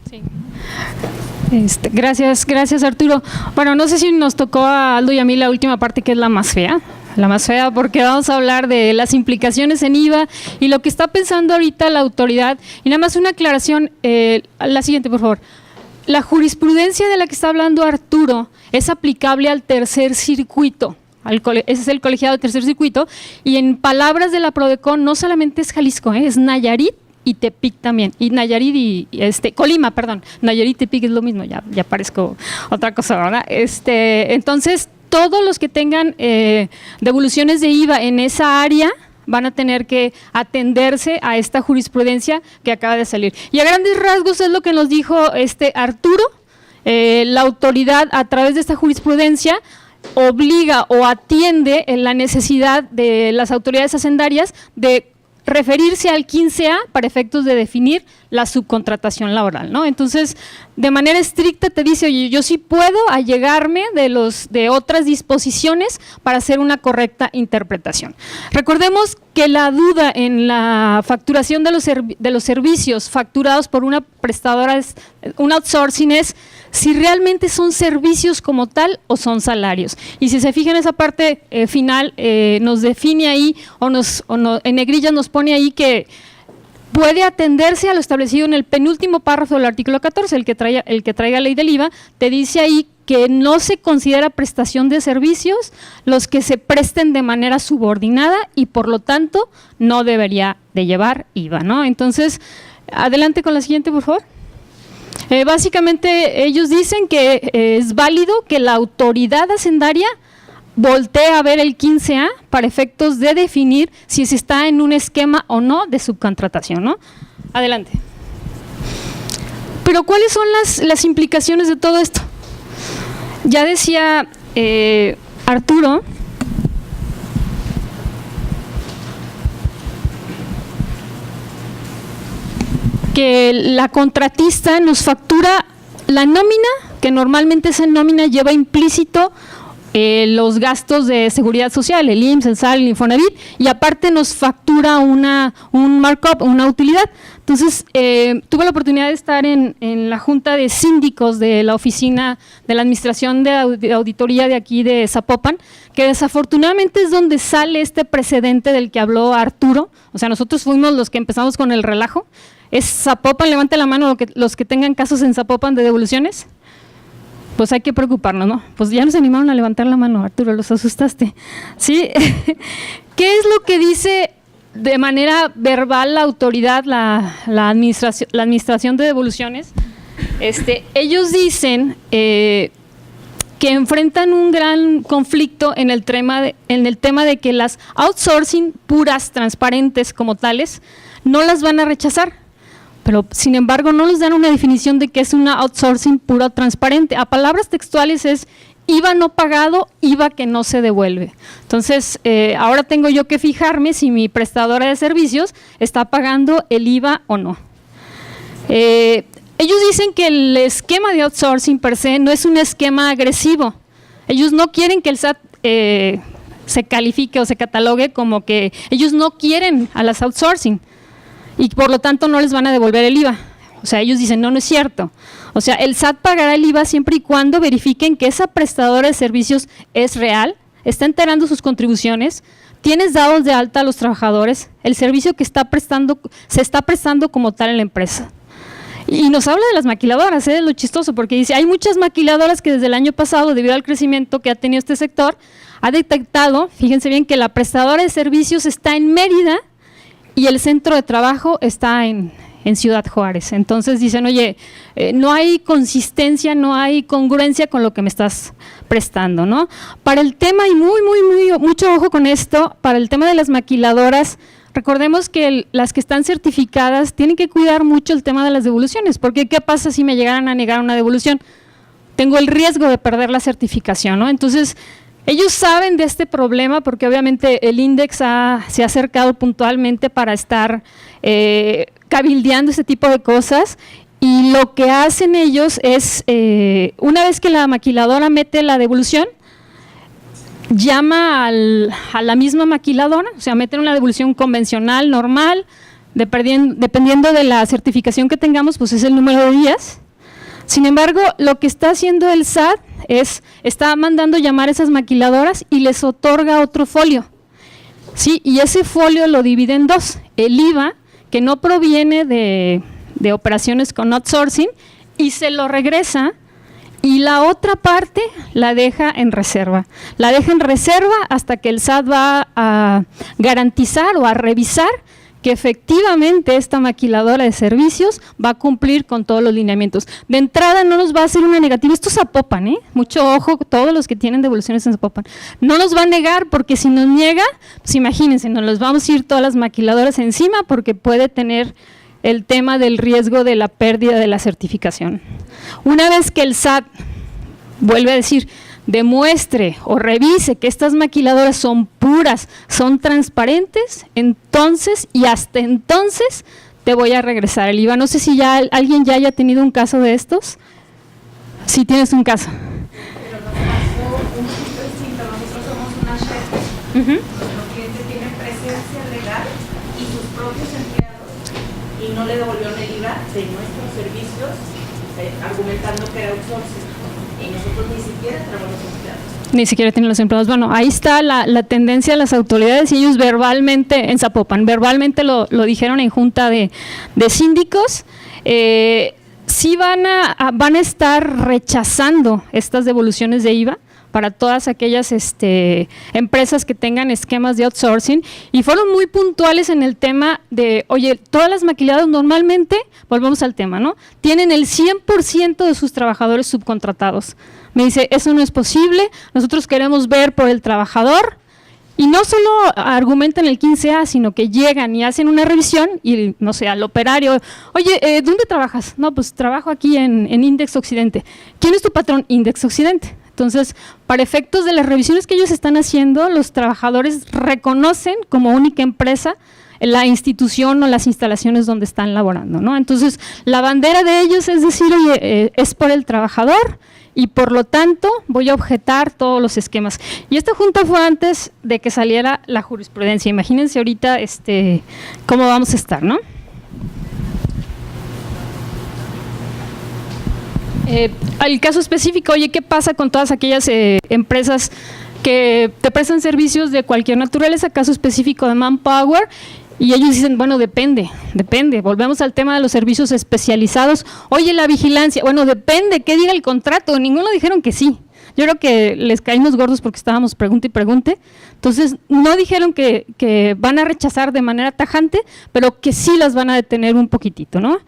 Sí. Gracias Arturo. Bueno, no sé si nos tocó a Aldo y a mí la última parte, que es la más fea. La más fea, porque vamos a hablar de las implicaciones en IVA y lo que está pensando ahorita la autoridad. Y nada más una aclaración, la siguiente, por favor. La jurisprudencia de la que está hablando Arturo es aplicable al tercer circuito. Ese es el colegiado de tercer circuito. Y en palabras de la Prodecon, no solamente es Jalisco, es Nayarit y Tepic también. Y Nayarit y Colima, perdón. Nayarit y Tepic es lo mismo, ya parezco otra cosa, ¿verdad? Entonces, todos los que tengan devoluciones de IVA en esa área van a tener que atenderse a esta jurisprudencia que acaba de salir. Y a grandes rasgos es lo que nos dijo Arturo. La autoridad, a través de esta jurisprudencia, obliga o atiende en la necesidad de las autoridades hacendarias de referirse al 15A para efectos de definir la subcontratación laboral, ¿no? Entonces, de manera estricta te dice, oye, yo sí puedo allegarme de otras disposiciones para hacer una correcta interpretación. Recordemos que la duda en la facturación de los servicios facturados por una prestadora, un outsourcing, es si realmente son servicios como tal o son salarios. Y si se fijan en esa parte final, nos define ahí en negrillas nos pone ahí que puede atenderse a lo establecido en el penúltimo párrafo del artículo 14, el que traiga ley del IVA, te dice ahí que no se considera prestación de servicios los que se presten de manera subordinada y por lo tanto no debería de llevar IVA, ¿no? Entonces, adelante con la siguiente, por favor. Básicamente ellos dicen que es válido que la autoridad hacendaria voltee a ver el 15A para efectos de definir si se está en un esquema o no de subcontratación, ¿no? Adelante. Pero ¿cuáles son las implicaciones de todo esto? Ya decía Arturo que la contratista nos factura la nómina, que normalmente esa nómina lleva implícito los gastos de seguridad social, el IMSS, el SAL, el Infonavit, y aparte nos factura un markup, una utilidad. Entonces, tuve la oportunidad de estar en la junta de síndicos de la oficina de la administración de auditoría de aquí de Zapopan, que desafortunadamente es donde sale este precedente del que habló Arturo. O sea, nosotros fuimos los que empezamos con el relajo. ¿Es Zapopan? Levante la mano los que tengan casos en Zapopan de devoluciones. Pues hay que preocuparnos, ¿no? Pues ya nos animaron a levantar la mano, Arturo, los asustaste. ¿Sí? ¿Qué es lo que dice de manera verbal la autoridad, la administración de devoluciones? Ellos dicen que enfrentan un gran conflicto en el tema de que las outsourcing puras, transparentes como tales, no las van a rechazar. Pero, sin embargo, no nos dan una definición de qué es una outsourcing pura o transparente. A palabras textuales es IVA no pagado, IVA que no se devuelve. Entonces, ahora tengo yo que fijarme si mi prestadora de servicios está pagando el IVA o no. Ellos dicen que el esquema de outsourcing per se no es un esquema agresivo. Ellos no quieren que el SAT se califique o se catalogue como que ellos no quieren a las outsourcing. Y por lo tanto no les van a devolver el IVA. O sea, ellos dicen, no es cierto. O sea, el SAT pagará el IVA siempre y cuando verifiquen que esa prestadora de servicios es real, está enterando sus contribuciones, tienes dados de alta a los trabajadores, el servicio que se está prestando como tal en la empresa. Y nos habla de las maquiladoras, es lo chistoso, porque dice, hay muchas maquiladoras que desde el año pasado, debido al crecimiento que ha tenido este sector, ha detectado, fíjense bien, que la prestadora de servicios está en Mérida, y el centro de trabajo está en Ciudad Juárez. Entonces dicen, oye, no hay consistencia, no hay congruencia con lo que me estás prestando, ¿no? Para el tema, y mucho ojo con esto, para el tema de las maquiladoras, recordemos que las que están certificadas tienen que cuidar mucho el tema de las devoluciones, porque ¿qué pasa si me llegaran a negar una devolución? Tengo el riesgo de perder la certificación, ¿no? Entonces, ellos saben de este problema porque obviamente el INDEX se ha acercado puntualmente para estar cabildeando este tipo de cosas, y lo que hacen ellos es, una vez que la maquiladora mete la devolución, llama a la misma maquiladora, o sea, meten una devolución convencional, normal, dependiendo de la certificación que tengamos, pues es el número de días. Sin embargo, lo que está haciendo el SAT está mandando llamar a esas maquiladoras y les otorga otro folio. Sí, y ese folio lo divide en dos, el IVA, que no proviene de operaciones con outsourcing, y se lo regresa, y la otra parte la deja en reserva. La deja en reserva hasta que el SAT va a garantizar o a revisar que efectivamente esta maquiladora de servicios va a cumplir con todos los lineamientos. De entrada no nos va a hacer una negativa, esto es Zapopan, mucho ojo todos los que tienen devoluciones en Zapopan. No nos va a negar, porque si nos niega, pues imagínense, nos los vamos a ir todas las maquiladoras encima, porque puede tener el tema del riesgo de la pérdida de la certificación. Una vez que el SAT, vuelve a decir, demuestre o revise que estas maquiladoras son puras, son transparentes, entonces y hasta entonces te voy a regresar el IVA. No sé si ya alguien ya haya tenido un caso de estos. Si tienes un caso. Pero nos pasó un poquito distinto. Nosotros somos una chef. Nuestro cliente tiene presencia legal y sus propios empleados, y no le devolvieron el IVA de nuestros servicios, argumentando que era outsourcing. Y nosotros ni siquiera tenemos los empleados. Ni siquiera tienen los empleados. Bueno, ahí está la tendencia de las autoridades, y ellos verbalmente, en Zapopan, verbalmente lo dijeron en junta de síndicos. Sí van a estar rechazando estas devoluciones de IVA para todas aquellas empresas que tengan esquemas de outsourcing, y fueron muy puntuales en el tema de, oye, todas las maquiladoras normalmente, volvemos al tema, ¿no?, tienen el 100% de sus trabajadores subcontratados. Me dice, eso no es posible, nosotros queremos ver por el trabajador, y no solo argumentan el 15A, sino que llegan y hacen una revisión y, no sé, al operario, oye, ¿dónde trabajas? No, pues trabajo aquí en Index Occidente. ¿Quién es tu patrón? Index Occidente. Entonces, para efectos de las revisiones que ellos están haciendo, los trabajadores reconocen como única empresa la institución o las instalaciones donde están laborando, ¿no? Entonces, la bandera de ellos es decir, oye, es por el trabajador, y por lo tanto voy a objetar todos los esquemas. Y esta junta fue antes de que saliera la jurisprudencia. Imagínense ahorita cómo vamos a estar, ¿no? Al caso específico, oye, ¿qué pasa con todas aquellas empresas que te prestan servicios de cualquier naturaleza? Caso específico de Manpower, y ellos dicen, bueno, depende, volvemos al tema de los servicios especializados. Oye, la vigilancia, bueno, depende, ¿qué diga el contrato? Ninguno dijeron que sí. Yo creo que les caímos gordos porque estábamos pregunte y pregunte. Entonces, no dijeron que van a rechazar de manera tajante, pero que sí las van a detener un poquitito, ¿no?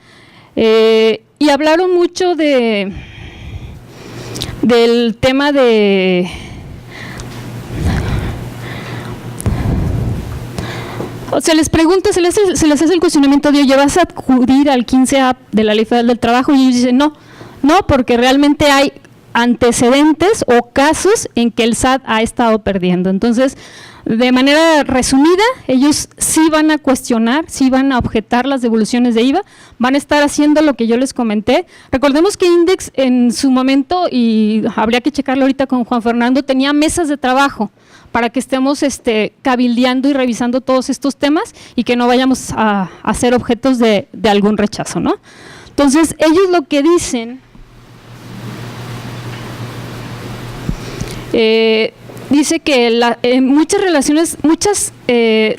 Y hablaron mucho del tema de… Se les pregunta, se les hace el cuestionamiento de, oye, ¿vas a acudir al 15A de la Ley Federal del Trabajo? Y ellos dicen, no, porque realmente hay antecedentes o casos en que el SAT ha estado perdiendo. Entonces, de manera resumida, ellos sí van a cuestionar, sí van a objetar las devoluciones de IVA, van a estar haciendo lo que yo les comenté. Recordemos que Index en su momento, y habría que checarlo ahorita con Juan Fernando, tenía mesas de trabajo para que estemos cabildeando y revisando todos estos temas y que no vayamos a ser objetos de algún rechazo, ¿no? Entonces, ellos lo que dicen… dice que muchas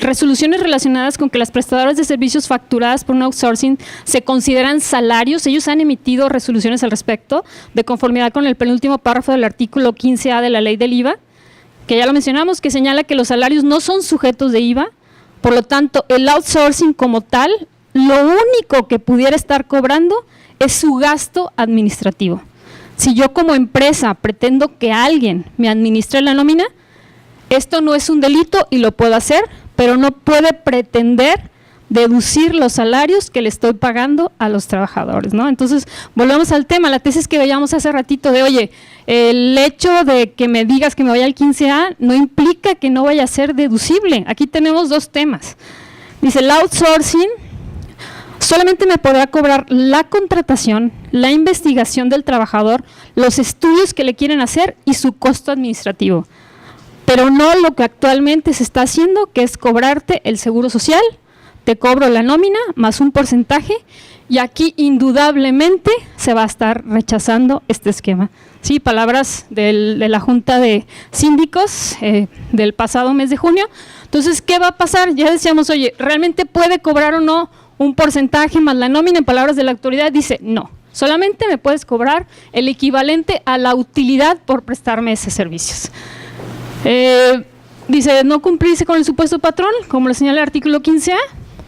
resoluciones relacionadas con que las prestadoras de servicios facturadas por un outsourcing se consideran salarios. Ellos han emitido resoluciones al respecto, de conformidad con el penúltimo párrafo del artículo 15A de la Ley del IVA, que ya lo mencionamos, que señala que los salarios no son sujetos de IVA. Por lo tanto, el outsourcing como tal, lo único que pudiera estar cobrando es su gasto administrativo. Si yo como empresa pretendo que alguien me administre la nómina, esto no es un delito y lo puedo hacer, pero no puede pretender deducir los salarios que le estoy pagando a los trabajadores, ¿no? Entonces, volvemos al tema, la tesis que veíamos hace ratito de, oye, el hecho de que me digas que me vaya al 15A no implica que no vaya a ser deducible. Aquí tenemos dos temas. Dice, el outsourcing solamente me podrá cobrar la contratación, la investigación del trabajador, los estudios que le quieren hacer y su costo administrativo, pero no lo que actualmente se está haciendo, que es cobrarte el seguro social, te cobro la nómina más un porcentaje, y aquí indudablemente se va a estar rechazando este esquema. Sí, palabras de la Junta de Síndicos del pasado mes de junio. Entonces, ¿qué va a pasar? Ya decíamos, oye, ¿realmente puede cobrar o no un porcentaje más la nómina? En palabras de la autoridad dice, no, solamente me puedes cobrar el equivalente a la utilidad por prestarme esos servicios. Dice, no cumplirse con el supuesto patrón, como lo señala el artículo 15A,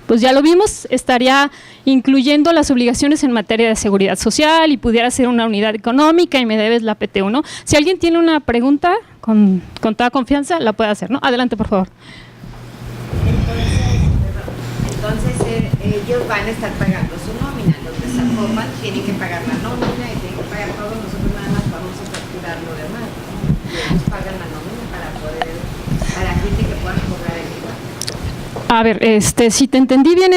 pues ya lo vimos, estaría incluyendo las obligaciones en materia de seguridad social y pudiera ser una unidad económica y me debes la PTU, ¿no? Si alguien tiene una pregunta, con toda confianza, la puede hacer, ¿no? Adelante, por favor. Entonces ellos van a estar pagando su nómina, los de Zapopan tienen que pagar la nómina y tienen que pagar todo, nosotros nada más vamos a facturar lo demás, ¿no? Ellos pagan la nómina para gente que puedan cobrar el IVA. A ver, si te entendí bien,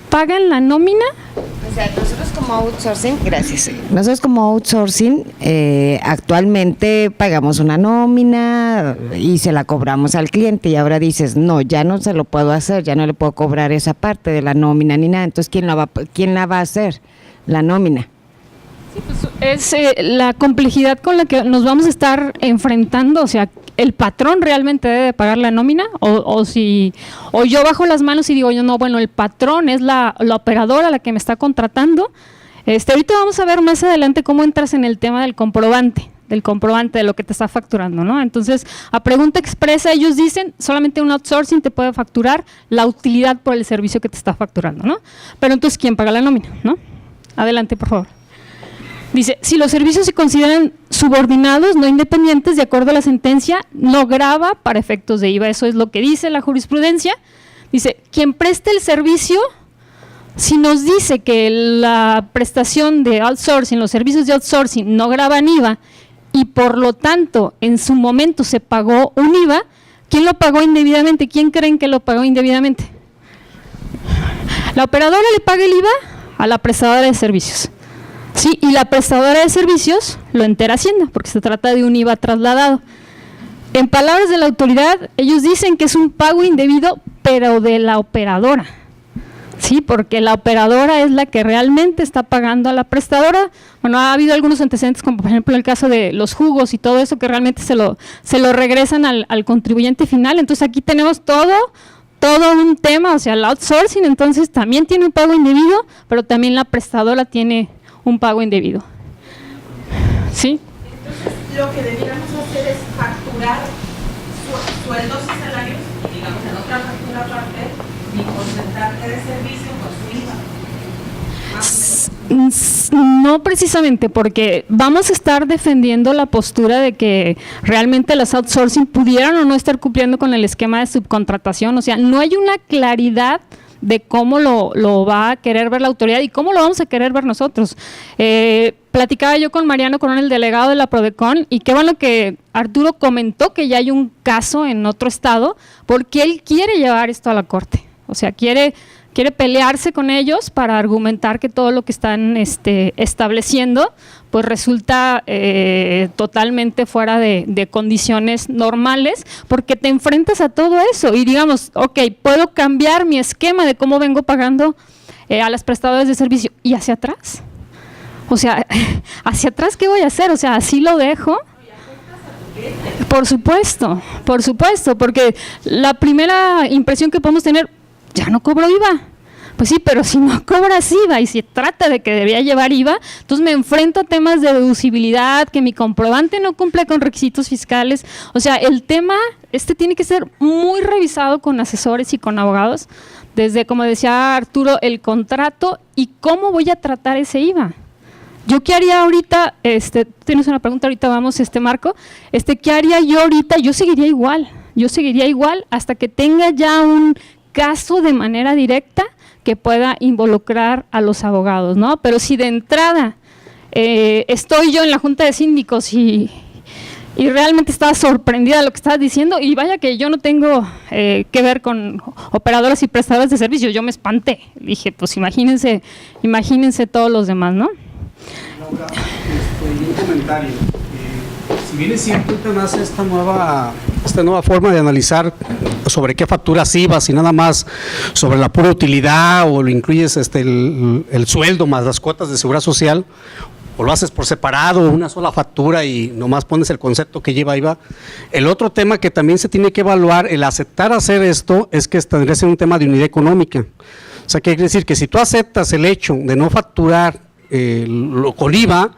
¿pagan la nómina? O sea, nosotros como outsourcing, gracias. Nosotros como outsourcing actualmente pagamos una nómina y se la cobramos al cliente y ahora dices, no, ya no se lo puedo hacer, ya no le puedo cobrar esa parte de la nómina ni nada. Entonces, ¿quién la va a hacer? La nómina. Sí, pues es la complejidad con la que nos vamos a estar enfrentando, o sea, ¿el patrón realmente debe pagar la nómina? O yo bajo las manos y digo, yo no, bueno, el patrón es la operadora la que me está contratando. Ahorita vamos a ver más adelante cómo entras en el tema del comprobante de lo que te está facturando, ¿no? Entonces, a pregunta expresa, ellos dicen, solamente un outsourcing te puede facturar la utilidad por el servicio que te está facturando, ¿no? Pero entonces, ¿quién paga la nómina, no? Adelante, por favor. Dice, si los servicios se consideran subordinados, no independientes, de acuerdo a la sentencia, no grava para efectos de IVA. Eso es lo que dice la jurisprudencia. Dice, quien preste el servicio, si nos dice que la prestación de outsourcing, los servicios de outsourcing no gravan IVA y por lo tanto en su momento se pagó un IVA, ¿quién lo pagó indebidamente? ¿Quién creen que lo pagó indebidamente? La operadora le paga el IVA a la prestadora de servicios. Sí, y la prestadora de servicios lo entera Hacienda, porque se trata de un IVA trasladado. En palabras de la autoridad, ellos dicen que es un pago indebido, pero de la operadora. Sí, porque la operadora es la que realmente está pagando a la prestadora. Bueno, ha habido algunos antecedentes, como por ejemplo el caso de los jugos y todo eso, que realmente se lo regresan al contribuyente final. Entonces aquí tenemos todo un tema, o sea, el outsourcing entonces también tiene un pago indebido, pero también la prestadora tiene un pago indebido. ¿Sí? Entonces, lo que debiéramos hacer es facturar sueldos y salarios, digamos, en otra factura aparte, mi porcentaje de servicio con su IVA. No precisamente, porque vamos a estar defendiendo la postura de que realmente las outsourcing pudieran o no estar cumpliendo con el esquema de subcontratación. O sea, no hay una claridad de cómo lo va a querer ver la autoridad y cómo lo vamos a querer ver nosotros. Platicaba yo con Mariano Corona, el delegado de la Prodecon, y qué bueno que Arturo comentó que ya hay un caso en otro estado, porque él quiere llevar esto a la corte. O sea, quiere pelearse con ellos para argumentar que todo lo que están estableciendo pues resulta totalmente fuera de condiciones normales, porque te enfrentas a todo eso y digamos, ok, puedo cambiar mi esquema de cómo vengo pagando a las prestadoras de servicio, ¿y hacia atrás? O sea, ¿hacia atrás qué voy a hacer? O sea, ¿así lo dejo? Por supuesto, porque la primera impresión que podemos tener, ya no cobro IVA. Pues sí, pero si no cobras IVA y si trata de que debía llevar IVA, entonces me enfrento a temas de deducibilidad, que mi comprobante no cumple con requisitos fiscales. O sea, el tema tiene que ser muy revisado con asesores y con abogados, desde, como decía Arturo, el contrato y cómo voy a tratar ese IVA. ¿Yo qué haría ahorita? Tienes una pregunta ahorita, vamos, Marco. ¿Qué haría yo ahorita? Yo seguiría igual hasta que tenga ya un caso de manera directa que pueda involucrar a los abogados, ¿no? Pero si de entrada estoy yo en la Junta de Síndicos y realmente estaba sorprendida de lo que estabas diciendo, y vaya que yo no tengo que ver con operadoras y prestadores de servicios, yo me espanté, dije, pues imagínense todos los demás, ¿no? Laura, un comentario. Si bien es cierto, nace esta nueva forma de analizar sobre qué facturas IVA, y nada más sobre la pura utilidad, o lo incluyes el sueldo más las cuotas de seguridad social, o lo haces por separado, una sola factura y nomás pones el concepto que lleva IVA. El otro tema que también se tiene que evaluar, el aceptar hacer esto, es que tendría que ser un tema de unidad económica. O sea, quiere decir que si tú aceptas el hecho de no facturar con IVA,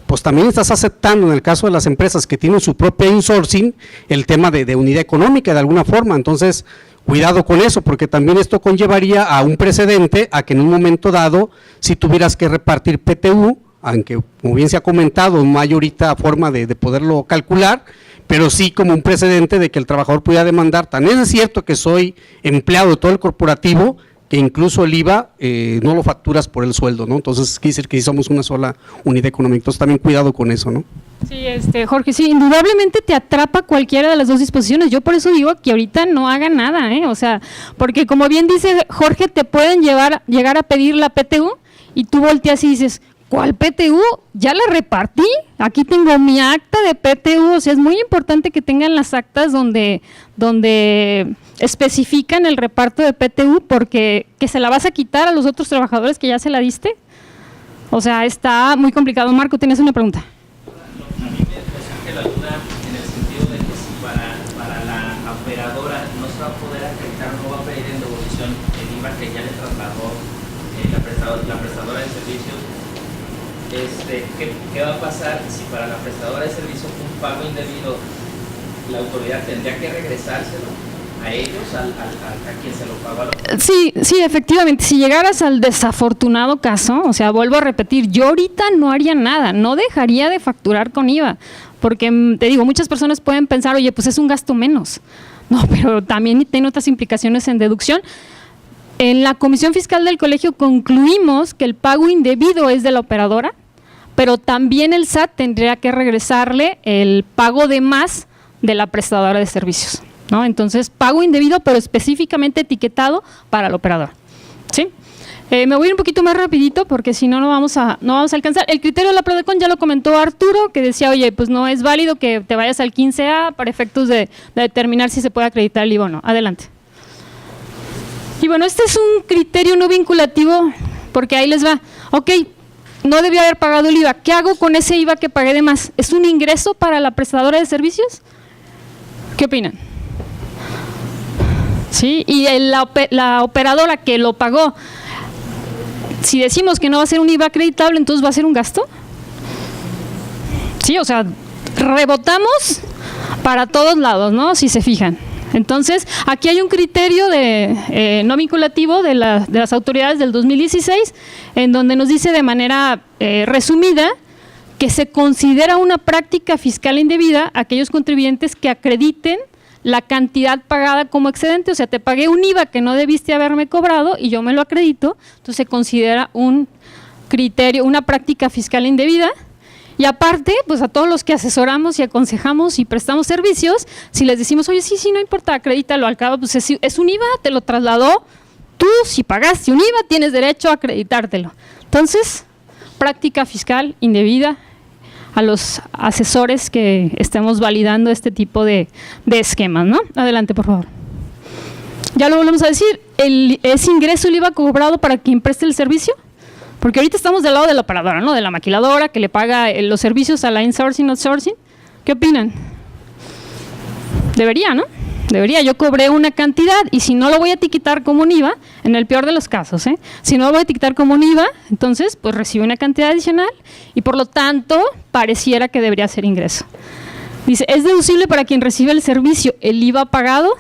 pues también estás aceptando, en el caso de las empresas que tienen su propia insourcing, el tema de unidad económica de alguna forma. Entonces, cuidado con eso, porque también esto conllevaría a un precedente a que en un momento dado, si tuvieras que repartir PTU, aunque como bien se ha comentado, no hay ahorita forma de poderlo calcular, pero sí como un precedente de que el trabajador pudiera demandar. También es cierto que soy empleado de todo el corporativo, que incluso el IVA no lo facturas por el sueldo, ¿no? Entonces, quiere decir que sí somos una sola unidad económica. Entonces, también cuidado con eso, ¿no? Sí, Jorge, sí, indudablemente te atrapa cualquiera de las dos disposiciones. Yo por eso digo que ahorita no haga nada, o sea, porque como bien dice Jorge, te pueden llegar a pedir la PTU y tú volteas y dices, ¿cuál PTU? Ya la repartí, aquí tengo mi acta de PTU. O sea, es muy importante que tengan las actas donde especifican el reparto de PTU, porque que se la vas a quitar a los otros trabajadores que ya se la diste. O sea, está muy complicado. Marco, ¿tienes una pregunta? A mí me surge la duda en el sentido de que si para la operadora no se va a poder acreditar, no va a pedir en devolución el IVA que ya le trasladó la prestadora de servicios. ¿Qué va a pasar si para la prestadora de servicios fue un pago indebido? ¿La autoridad tendría que regresárselo a ellos, a quien se lo pagó? Sí, efectivamente. Si llegaras al desafortunado caso, o sea, vuelvo a repetir, yo ahorita no haría nada, no dejaría de facturar con IVA, porque te digo, muchas personas pueden pensar, oye, pues es un gasto menos. No, pero también tiene otras implicaciones en deducción. En la Comisión Fiscal del Colegio concluimos que el pago indebido es de la operadora, pero también el SAT tendría que regresarle el pago de más de la prestadora de servicios, ¿no? Entonces, pago indebido, pero específicamente etiquetado para el operador, ¿sí? Me voy a ir un poquito más rapidito porque si no, no vamos a alcanzar. El criterio de la PRODECON ya lo comentó Arturo, que decía, oye, pues no es válido que te vayas al 15A para efectos de determinar si se puede acreditar el IVA o no. Adelante. Y bueno, este es un criterio no vinculativo, porque ahí les va. Ok, no debía haber pagado el IVA. ¿Qué hago con ese IVA que pagué de más? ¿Es un ingreso para la prestadora de servicios? ¿Qué opinan? Sí, y la operadora que lo pagó, si decimos que no va a ser un IVA acreditable, entonces va a ser un gasto. Sí, o sea, rebotamos para todos lados, ¿no? Si se fijan. Entonces, aquí hay un criterio no vinculativo de las autoridades del 2016, en donde nos dice de manera resumida que se considera una práctica fiscal indebida a aquellos contribuyentes que acrediten la cantidad pagada como excedente. O sea, te pagué un IVA que no debiste haberme cobrado y yo me lo acredito, entonces se considera un criterio, una práctica fiscal indebida. Y aparte, pues a todos los que asesoramos y aconsejamos y prestamos servicios, si les decimos, oye, sí, no importa, acredítalo, al cabo, pues es un IVA, te lo trasladó, tú si pagaste un IVA tienes derecho a acreditártelo. Entonces, práctica fiscal indebida a los asesores que estemos validando este tipo de esquemas, ¿no? Adelante, por favor. Ya lo volvemos a decir, ¿es ingreso el IVA cobrado para quien preste el servicio? Porque ahorita estamos del lado de la operadora, ¿no? De la maquiladora que le paga los servicios a la insourcing, outsourcing. ¿Qué opinan? Debería, ¿no? Debería. Yo cobré una cantidad y si no lo voy a etiquetar como un IVA, en el peor de los casos, si no lo voy a etiquetar como un IVA, entonces pues recibe una cantidad adicional y por lo tanto pareciera que debería ser ingreso. Dice, ¿es deducible para quien recibe el servicio el IVA pagado?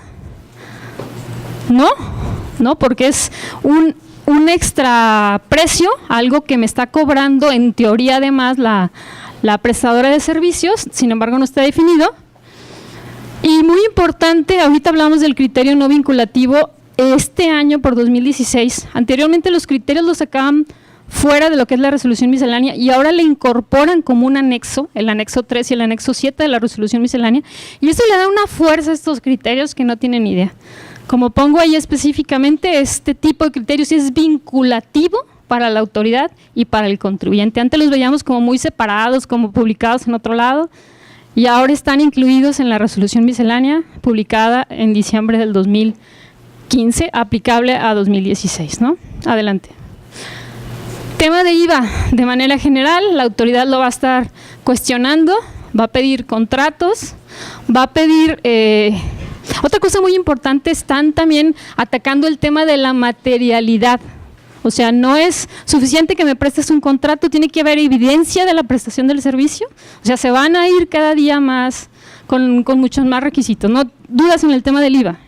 No, porque es un extra precio, algo que me está cobrando en teoría además la prestadora de servicios, sin embargo no está definido. Y muy importante, ahorita hablamos del criterio no vinculativo, este año por 2016, anteriormente los criterios los sacaban fuera de lo que es la resolución miscelánea y ahora le incorporan como un anexo, el anexo 3 y el anexo 7 de la resolución miscelánea, y eso le da una fuerza a estos criterios que no tienen idea. Como pongo ahí específicamente, este tipo de criterios es vinculativo para la autoridad y para el contribuyente. Antes los veíamos como muy separados, como publicados en otro lado, y ahora están incluidos en la resolución miscelánea publicada en diciembre del 2015, aplicable a 2016, ¿no? Adelante. Tema de IVA, de manera general, la autoridad lo va a estar cuestionando, va a pedir contratos, va a pedir… otra cosa muy importante, están también atacando el tema de la materialidad. O sea, no es suficiente que me prestes un contrato, tiene que haber evidencia de la prestación del servicio. O sea, se van a ir cada día más, con muchos más requisitos. ¿No? ¿Dudas en el tema del IVA?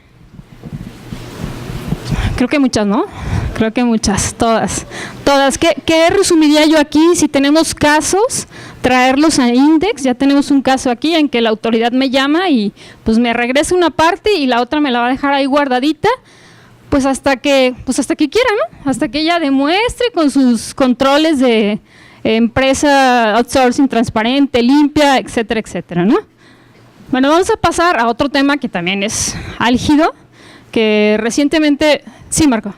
Creo que muchas, ¿no? Creo que muchas, todas. ¿Qué resumiría yo aquí? Si tenemos casos, traerlos a Index. Ya tenemos un caso aquí en que la autoridad me llama y pues me regresa una parte y la otra me la va a dejar ahí guardadita, pues hasta que quiera, ¿no? Hasta que ella demuestre con sus controles de empresa outsourcing transparente, limpia, etcétera, etcétera, ¿no? Bueno, vamos a pasar a otro tema que también es álgido, que recientemente… Sí, Marco.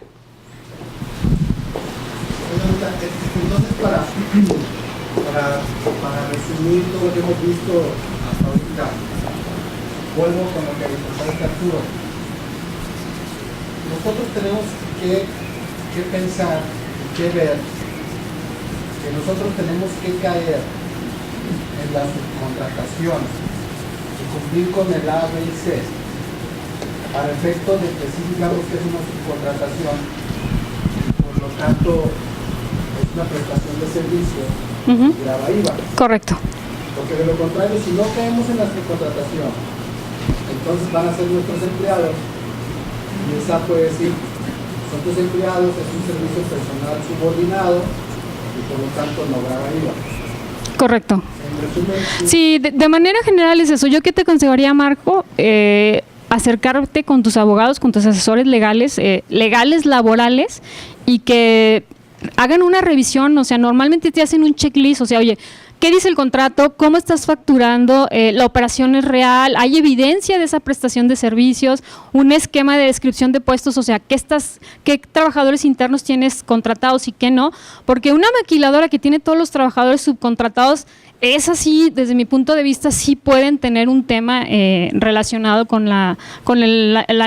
Entonces, para resumir todo lo que hemos visto hasta ahorita, vuelvo con lo que dijo Arturo. Nosotros tenemos que pensar, que ver, que nosotros tenemos que caer en la subcontratación y cumplir con el A, B y C, para efecto de que sí digamos que es una subcontratación, por lo tanto es una prestación de servicio y grava IVA. Correcto. Porque de lo contrario, si no caemos en la subcontratación, entonces van a ser nuestros empleados y esa puede decir, son tus empleados, es un servicio personal subordinado y por lo tanto no grava IVA. Correcto. En resumen, Sí, de manera general es eso. Yo qué te aconsejaría, Marco, acercarte con tus abogados, con tus asesores legales, laborales, y que hagan una revisión. O sea, normalmente te hacen un checklist, o sea, oye, ¿qué dice el contrato? ¿Cómo estás facturando? ¿La operación es real? ¿Hay evidencia de esa prestación de servicios? ¿Un esquema de descripción de puestos? O sea, ¿qué trabajadores internos tienes contratados y qué no? Porque una maquiladora que tiene todos los trabajadores subcontratados, es así, desde mi punto de vista, sí pueden tener un tema relacionado con la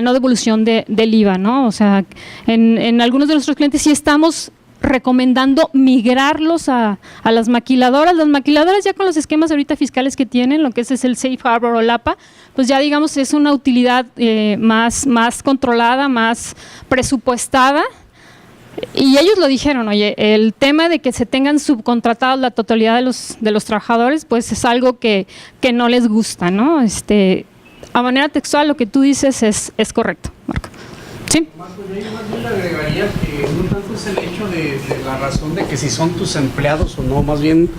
no devolución del IVA, ¿no? O sea, en algunos de nuestros clientes sí estamos recomendando migrarlos a las maquiladoras. Las maquiladoras ya con los esquemas ahorita fiscales que tienen, lo que es el Safe Harbor o LAPA, pues ya digamos es una utilidad más controlada, más presupuestada. Y ellos lo dijeron, oye, el tema de que se tengan subcontratados la totalidad de los trabajadores, pues es algo que no les gusta, ¿no? A manera textual lo que tú dices es correcto, Marco. Sí. Marco, yo más bien le agregaría que no tanto es el hecho de la razón de que si son tus empleados o no, más bien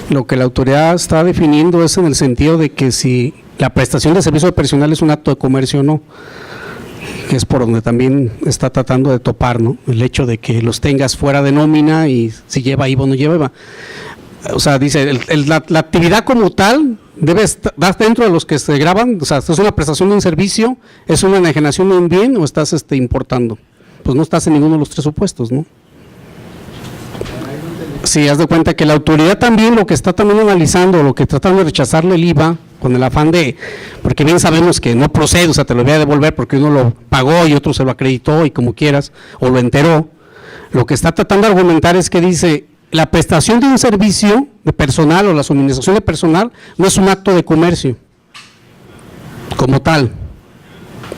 lo que la autoridad está definiendo es en el sentido de que si la prestación de servicio personal es un acto de comercio o no, que es por donde también está tratando de topar, ¿no? El hecho de que los tengas fuera de nómina y si lleva IVA o no lleva IVA. O sea, dice, la actividad como tal debe estar dentro de los que se graban. O sea, ¿es una prestación de un servicio, es una enajenación de un bien o estás importando? Pues no estás en ninguno de los tres supuestos, ¿no? Sí, haz de cuenta que la autoridad también lo que está también analizando, lo que tratando de rechazarle el IVA, con el afán de, porque bien sabemos que no procede, o sea, te lo voy a devolver porque uno lo pagó y otro se lo acreditó y como quieras, o lo enteró. Lo que está tratando de argumentar es que dice, la prestación de un servicio de personal o la suministración de personal no es un acto de comercio como tal.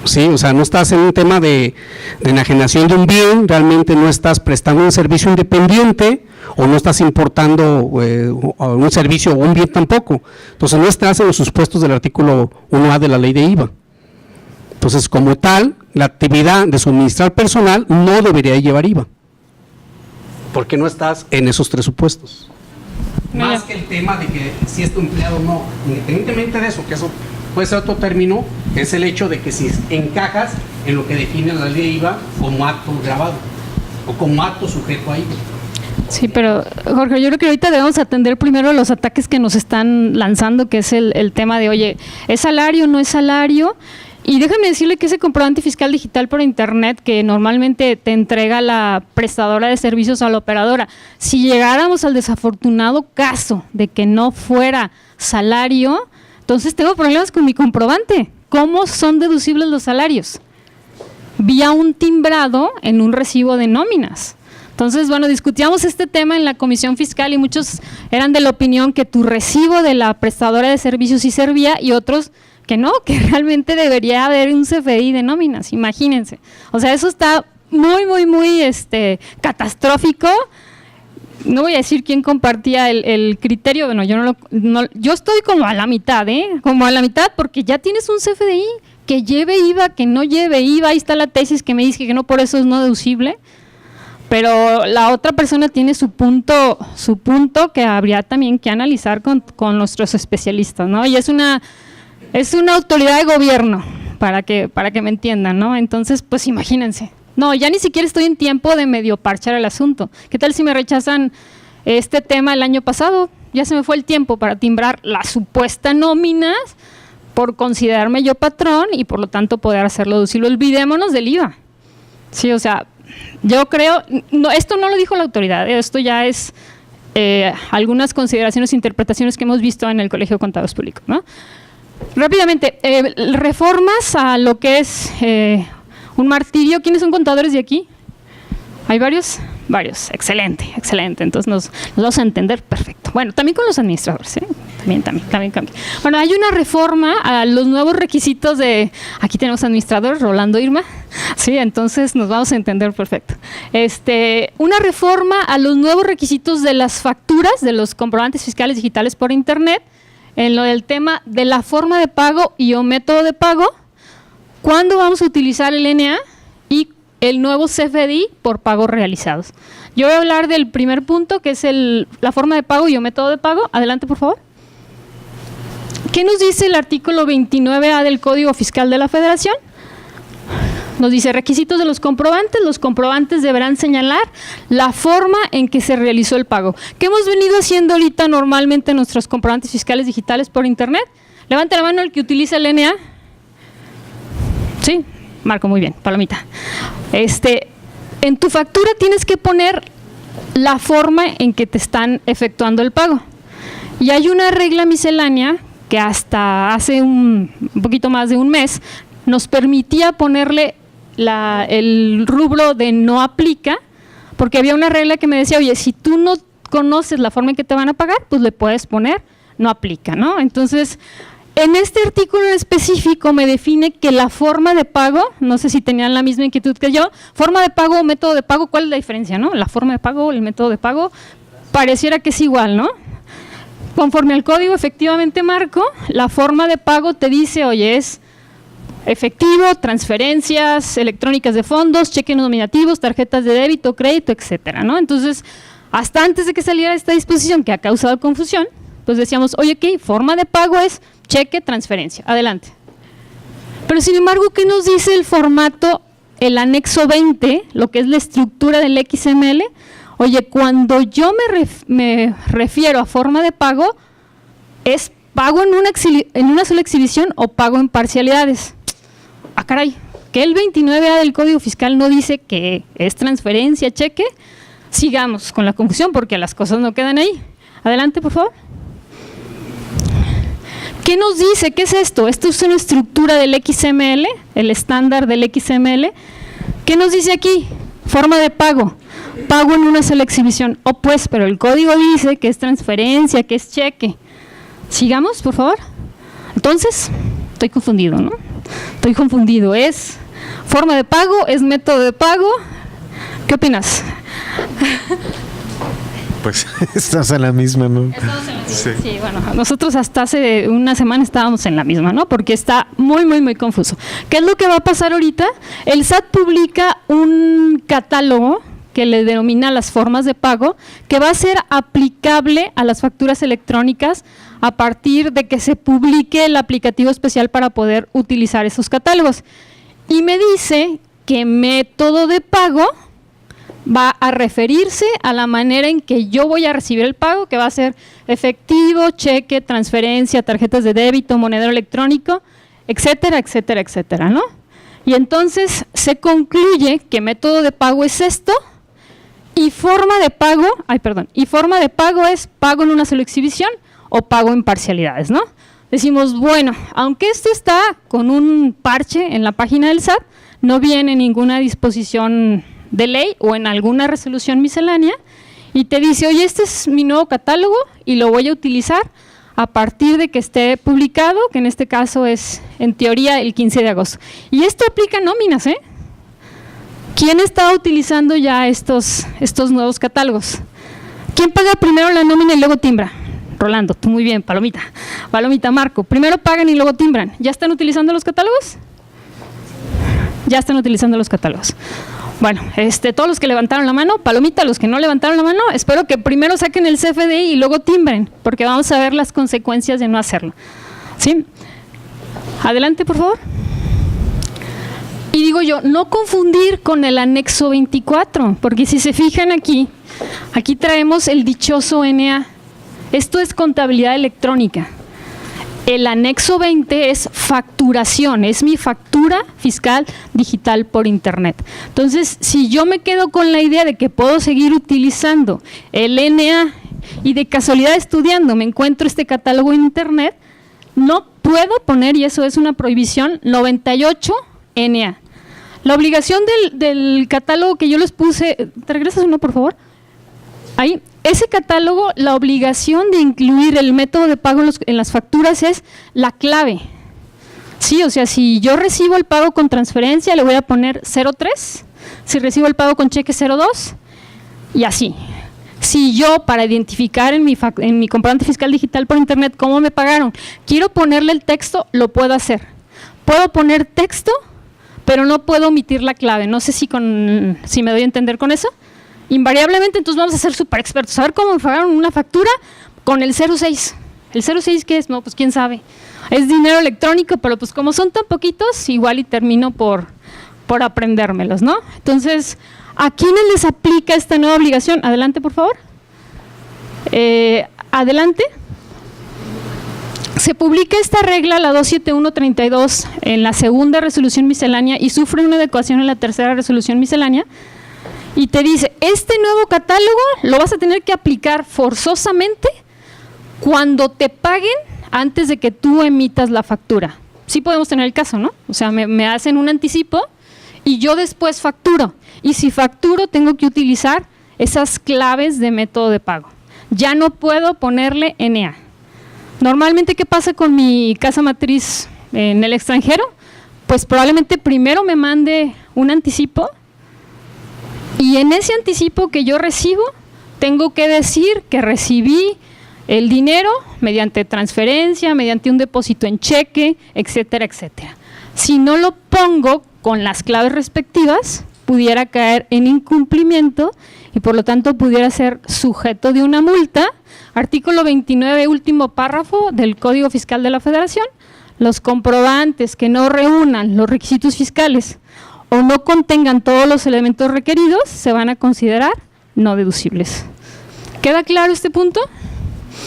Sí, o sea, no estás en un tema de enajenación de un bien, realmente no estás prestando un servicio independiente o no estás importando un servicio o un bien tampoco. Entonces no estás en los supuestos del artículo 1A de la ley de IVA. Entonces, como tal, la actividad de suministrar personal no debería llevar IVA, porque no estás en esos tres supuestos. Más que el tema de que si es tu empleado o no, independientemente de eso, que eso puede ser otro término, es el hecho de que si encajas en lo que define la ley de IVA como acto grabado o como acto sujeto a IVA. Sí, pero Jorge, yo creo que ahorita debemos atender primero los ataques que nos están lanzando, que es el tema de, oye, ¿es salario o no es salario? Y déjame decirle que ese comprobante fiscal digital por internet que normalmente te entrega la prestadora de servicios a la operadora, si llegáramos al desafortunado caso de que no fuera salario, Entonces tengo problemas con mi comprobante. ¿Cómo son deducibles los salarios? Vía un timbrado en un recibo de nóminas. Entonces, bueno, discutíamos este tema en la Comisión Fiscal y muchos eran de la opinión que tu recibo de la prestadora de servicios sí servía y otros que no, que realmente debería haber un CFDI de nóminas, imagínense. O sea, eso está muy catastrófico. No voy a decir quién compartía el criterio, bueno, yo estoy como a la mitad, como a la mitad porque ya tienes un CFDI que lleve IVA, que no lleve IVA, ahí está la tesis que me dice que no, por eso es no deducible. Pero la otra persona tiene su punto que habría también que analizar con nuestros especialistas, ¿no? Y es una autoridad de gobierno, para que me entiendan, ¿no? Entonces, pues imagínense. No, ya ni siquiera estoy en tiempo de medio parchar el asunto. ¿Qué tal si me rechazan este tema el año pasado? Ya se me fue el tiempo para timbrar la supuesta nómina por considerarme yo patrón y por lo tanto poder hacerlo deducible. Olvidémonos del IVA. Sí, o sea, yo creo, no, esto no lo dijo la autoridad, esto ya es algunas consideraciones e interpretaciones que hemos visto en el Colegio de Contadores Públicos, ¿no? Rápidamente, reformas a lo que es un martirio. ¿Quiénes son contadores de aquí? ¿Hay varios? Varios, excelente, entonces nos vamos a entender perfecto. Bueno, también con los administradores, ¿sí? También. Bueno, hay una reforma a los nuevos requisitos de, aquí tenemos administradores, Rolando, Irma, sí, entonces nos vamos a entender perfecto. Una reforma a los nuevos requisitos de las facturas, de los comprobantes fiscales digitales por internet, en lo del tema de la forma de pago y o método de pago, cuándo vamos a utilizar el NA y el nuevo CFDI por pagos realizados. Yo voy a hablar del primer punto, que es la forma de pago y o método de pago. Adelante, por favor. ¿Qué nos dice el artículo 29A del Código Fiscal de la Federación? Nos dice requisitos de los comprobantes deberán señalar la forma en que se realizó el pago. ¿Qué hemos venido haciendo ahorita normalmente en nuestros comprobantes fiscales digitales por internet? Levante la mano el que utiliza el NA. Sí, Marco, muy bien, palomita. En tu factura tienes que poner la forma en que te están efectuando el pago. Y hay una regla miscelánea que hasta hace un poquito más de un mes nos permitía ponerle el rubro de no aplica, porque había una regla que me decía, oye, si tú no conoces la forma en que te van a pagar, pues le puedes poner no aplica, ¿no? Entonces, en este artículo en específico me define que la forma de pago, no sé si tenían la misma inquietud que yo, forma de pago o método de pago, ¿cuál es la diferencia, no? La forma de pago o el método de pago, pareciera que es igual, ¿no? Conforme al código, efectivamente, Marco, la forma de pago te dice, oye, es efectivo, transferencias electrónicas de fondos, cheques nominativos, tarjetas de débito, crédito, etcétera, ¿no? Entonces, hasta antes de que saliera esta disposición que ha causado confusión, pues decíamos, oye, ¿qué? Forma de pago es cheque, transferencia. Adelante. Pero sin embargo, ¿qué nos dice el formato, el anexo 20, lo que es la estructura del XML? Oye, cuando yo me refiero a forma de pago, ¿es pago en una sola exhibición o pago en parcialidades? Ah, caray, que el 29A del Código Fiscal no dice que es transferencia, cheque. Sigamos con la confusión porque las cosas no quedan ahí. Adelante, por favor. ¿Qué nos dice? ¿Qué es esto? Esto es una estructura del XML, el estándar del XML. ¿Qué nos dice aquí? Forma de pago. Pago en una sola exhibición. Oh, pues, pero el código dice que es transferencia, que es cheque. Sigamos, por favor. Entonces, estoy confundido, ¿no? Estoy confundido. ¿Es forma de pago? ¿Es método de pago? ¿Qué opinas? Pues estás en la misma, ¿no? Estamos en la misma. Sí, bueno, nosotros hasta hace una semana estábamos en la misma, ¿no? Porque está muy, muy, muy confuso. ¿Qué es lo que va a pasar ahorita? El SAT publica un catálogo que le denomina las formas de pago, que va a ser aplicable a las facturas electrónicas a partir de que se publique el aplicativo especial para poder utilizar esos catálogos. Y me dice que método de pago va a referirse a la manera en que yo voy a recibir el pago, que va a ser efectivo, cheque, transferencia, tarjetas de débito, monedero electrónico, etcétera, etcétera, etcétera, ¿no? Y entonces se concluye que método de pago es esto y forma de pago, es pago en una sola exhibición o pago en parcialidades, ¿no? decimos, bueno, aunque esto está con un parche en la página del SAT, no viene en ninguna disposición de ley o en alguna resolución miscelánea, y te dice, oye, este es mi nuevo catálogo y lo voy a utilizar a partir de que esté publicado, que en este caso es, en teoría, el 15 de agosto. Y esto aplica nóminas, ¿eh? ¿Quién está utilizando ya estos nuevos catálogos? ¿Quién paga primero la nómina y luego timbra? Rolando, tú muy bien, palomita. Palomita, Marco. Primero pagan y luego timbran. ¿Ya están utilizando los catálogos? Ya están utilizando los catálogos. Bueno, todos los que levantaron la mano, palomita, los que no levantaron la mano, espero que primero saquen el CFDI y luego timbren, porque vamos a ver las consecuencias de no hacerlo. ¿Sí? Adelante, por favor. Y digo yo, no confundir con el anexo 24, porque si se fijan aquí traemos el dichoso NA. Esto es contabilidad electrónica. El anexo 20 es facturación, es mi factura fiscal digital por internet. Entonces, si yo me quedo con la idea de que puedo seguir utilizando el NA y de casualidad estudiando me encuentro este catálogo en internet, no puedo poner, y eso es una prohibición, 98 NA. La obligación del catálogo que yo les puse, ¿te regresas uno, por favor? Ahí, ese catálogo, la obligación de incluir el método de pago en las facturas es la clave. Sí, o sea, si yo recibo el pago con transferencia, le voy a poner 03, si recibo el pago con cheque 02, y así. Si yo, para identificar en mi comprobante fiscal digital por internet cómo me pagaron, quiero ponerle el texto, lo puedo hacer. Puedo poner texto, pero no puedo omitir la clave. No sé si me doy a entender con eso. Invariablemente, entonces vamos a ser súper expertos. A ver cómo me pagaron una factura con el 06. ¿El 06 qué es? No, pues quién sabe. Es dinero electrónico, pero pues como son tan poquitos, igual y termino por aprendérmelos, ¿no? Entonces, ¿a quiénes les aplica esta nueva obligación? Adelante, por favor. Adelante. Se publica esta regla, la 27132, en la segunda resolución miscelánea y sufre una adecuación en la tercera resolución miscelánea. Y te dice, este nuevo catálogo lo vas a tener que aplicar forzosamente cuando te paguen antes de que tú emitas la factura. Sí podemos tener el caso, ¿no? O sea, me hacen un anticipo y yo después facturo. Y si facturo, tengo que utilizar esas claves de método de pago. Ya no puedo ponerle NA. Normalmente, ¿qué pasa con mi casa matriz en el extranjero? Pues probablemente primero me mande un anticipo, y en ese anticipo que yo recibo, tengo que decir que recibí el dinero mediante transferencia, mediante un depósito en cheque, etcétera, etcétera. Si no lo pongo con las claves respectivas, pudiera caer en incumplimiento y por lo tanto pudiera ser sujeto de una multa. Artículo 29, último párrafo del Código Fiscal de la Federación. Los comprobantes que no reúnan los requisitos fiscales o no contengan todos los elementos requeridos, se van a considerar no deducibles. ¿Queda claro este punto?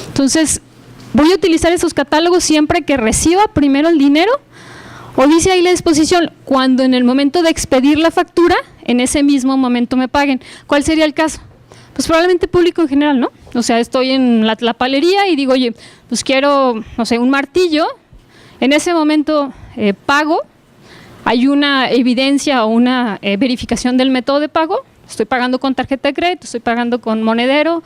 Entonces, voy a utilizar esos catálogos siempre que reciba primero el dinero, o dice ahí la disposición, cuando en el momento de expedir la factura, en ese mismo momento me paguen. ¿Cuál sería el caso? Pues probablemente público en general, ¿no? O sea, estoy en la tlapalería y digo, oye, pues quiero, no sé, un martillo, en ese momento pago, hay una evidencia o una verificación del método de pago, estoy pagando con tarjeta de crédito, estoy pagando con monedero,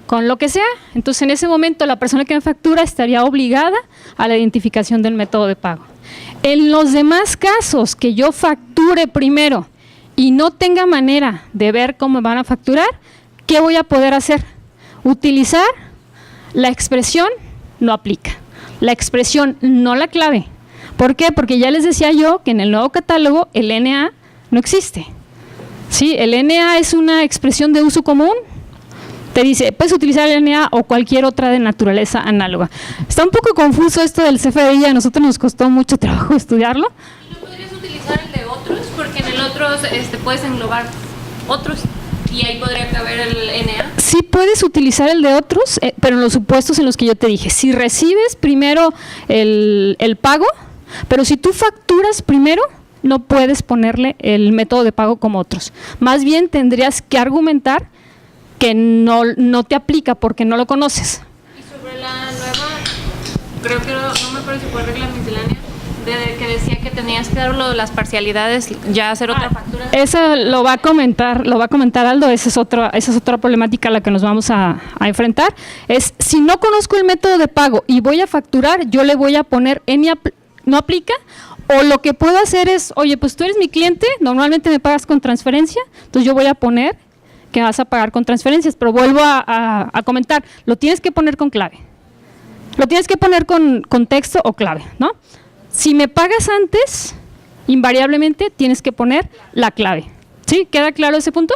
con lo que sea, entonces en ese momento la persona que me factura estaría obligada a la identificación del método de pago. En los demás casos que yo facture primero y no tenga manera de ver cómo me van a facturar, ¿qué voy a poder hacer? Utilizar la expresión no aplica, la expresión no la clave. ¿Por qué? Porque ya les decía yo que en el nuevo catálogo el NA no existe. ¿Sí? El NA es una expresión de uso común. Te dice, puedes utilizar el NA o cualquier otra de naturaleza análoga. Está un poco confuso esto del CFDI, a nosotros nos costó mucho trabajo estudiarlo. ¿No podrías utilizar el de otros? Porque en el otros puedes englobar otros y ahí podría caber el NA. Sí puedes utilizar el de otros, pero en los supuestos en los que yo te dije. Si recibes primero el pago, pero si tú facturas primero, no puedes ponerle el método de pago como otros. Más bien tendrías que argumentar que no te aplica porque no lo conoces. Y sobre la nueva creo que no me acuerdo si fue regla miscelánea, de que decía que tenías que dar lo de las parcialidades, ya hacer otra factura. Eso lo va a comentar Aldo. Esa es otra problemática a la que nos vamos a enfrentar. Es, si no conozco el método de pago y voy a facturar, yo le voy a poner no aplica, o lo que puedo hacer es, oye, pues tú eres mi cliente, normalmente me pagas con transferencia, entonces yo voy a poner que vas a pagar con transferencias, pero vuelvo a comentar, lo tienes que poner con clave. Lo tienes que poner con texto o clave, ¿no? Si me pagas antes, invariablemente tienes que poner la clave. ¿Sí? ¿Queda claro ese punto?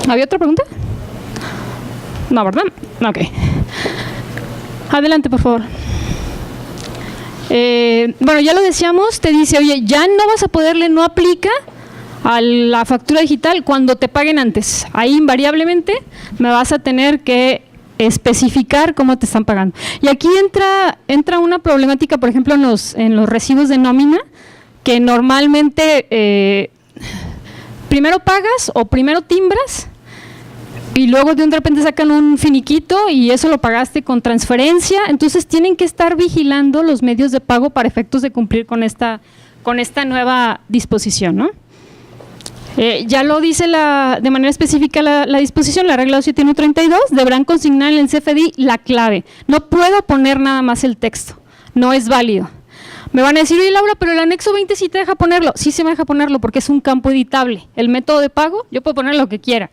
¿Había otra pregunta? No, ¿verdad? Ok. Adelante, por favor. Bueno, ya lo decíamos, te dice, oye, ya no vas a poderle, no aplica a la factura digital cuando te paguen antes. Ahí invariablemente me vas a tener que especificar cómo te están pagando. Y aquí entra una problemática, por ejemplo, en los recibos de nómina, que normalmente primero pagas o primero timbras y luego de repente sacan un finiquito y eso lo pagaste con transferencia. Entonces tienen que estar vigilando los medios de pago para efectos de cumplir con esta nueva disposición, ¿no? Ya lo dice de manera específica la disposición, la regla 27132, deberán consignar en el CFDI la clave. No puedo poner nada más el texto, no es válido. Me van a decir, oye Laura, pero el anexo 20 sí te deja ponerlo. Sí se me deja ponerlo porque es un campo editable. El método de pago, yo puedo poner lo que quiera,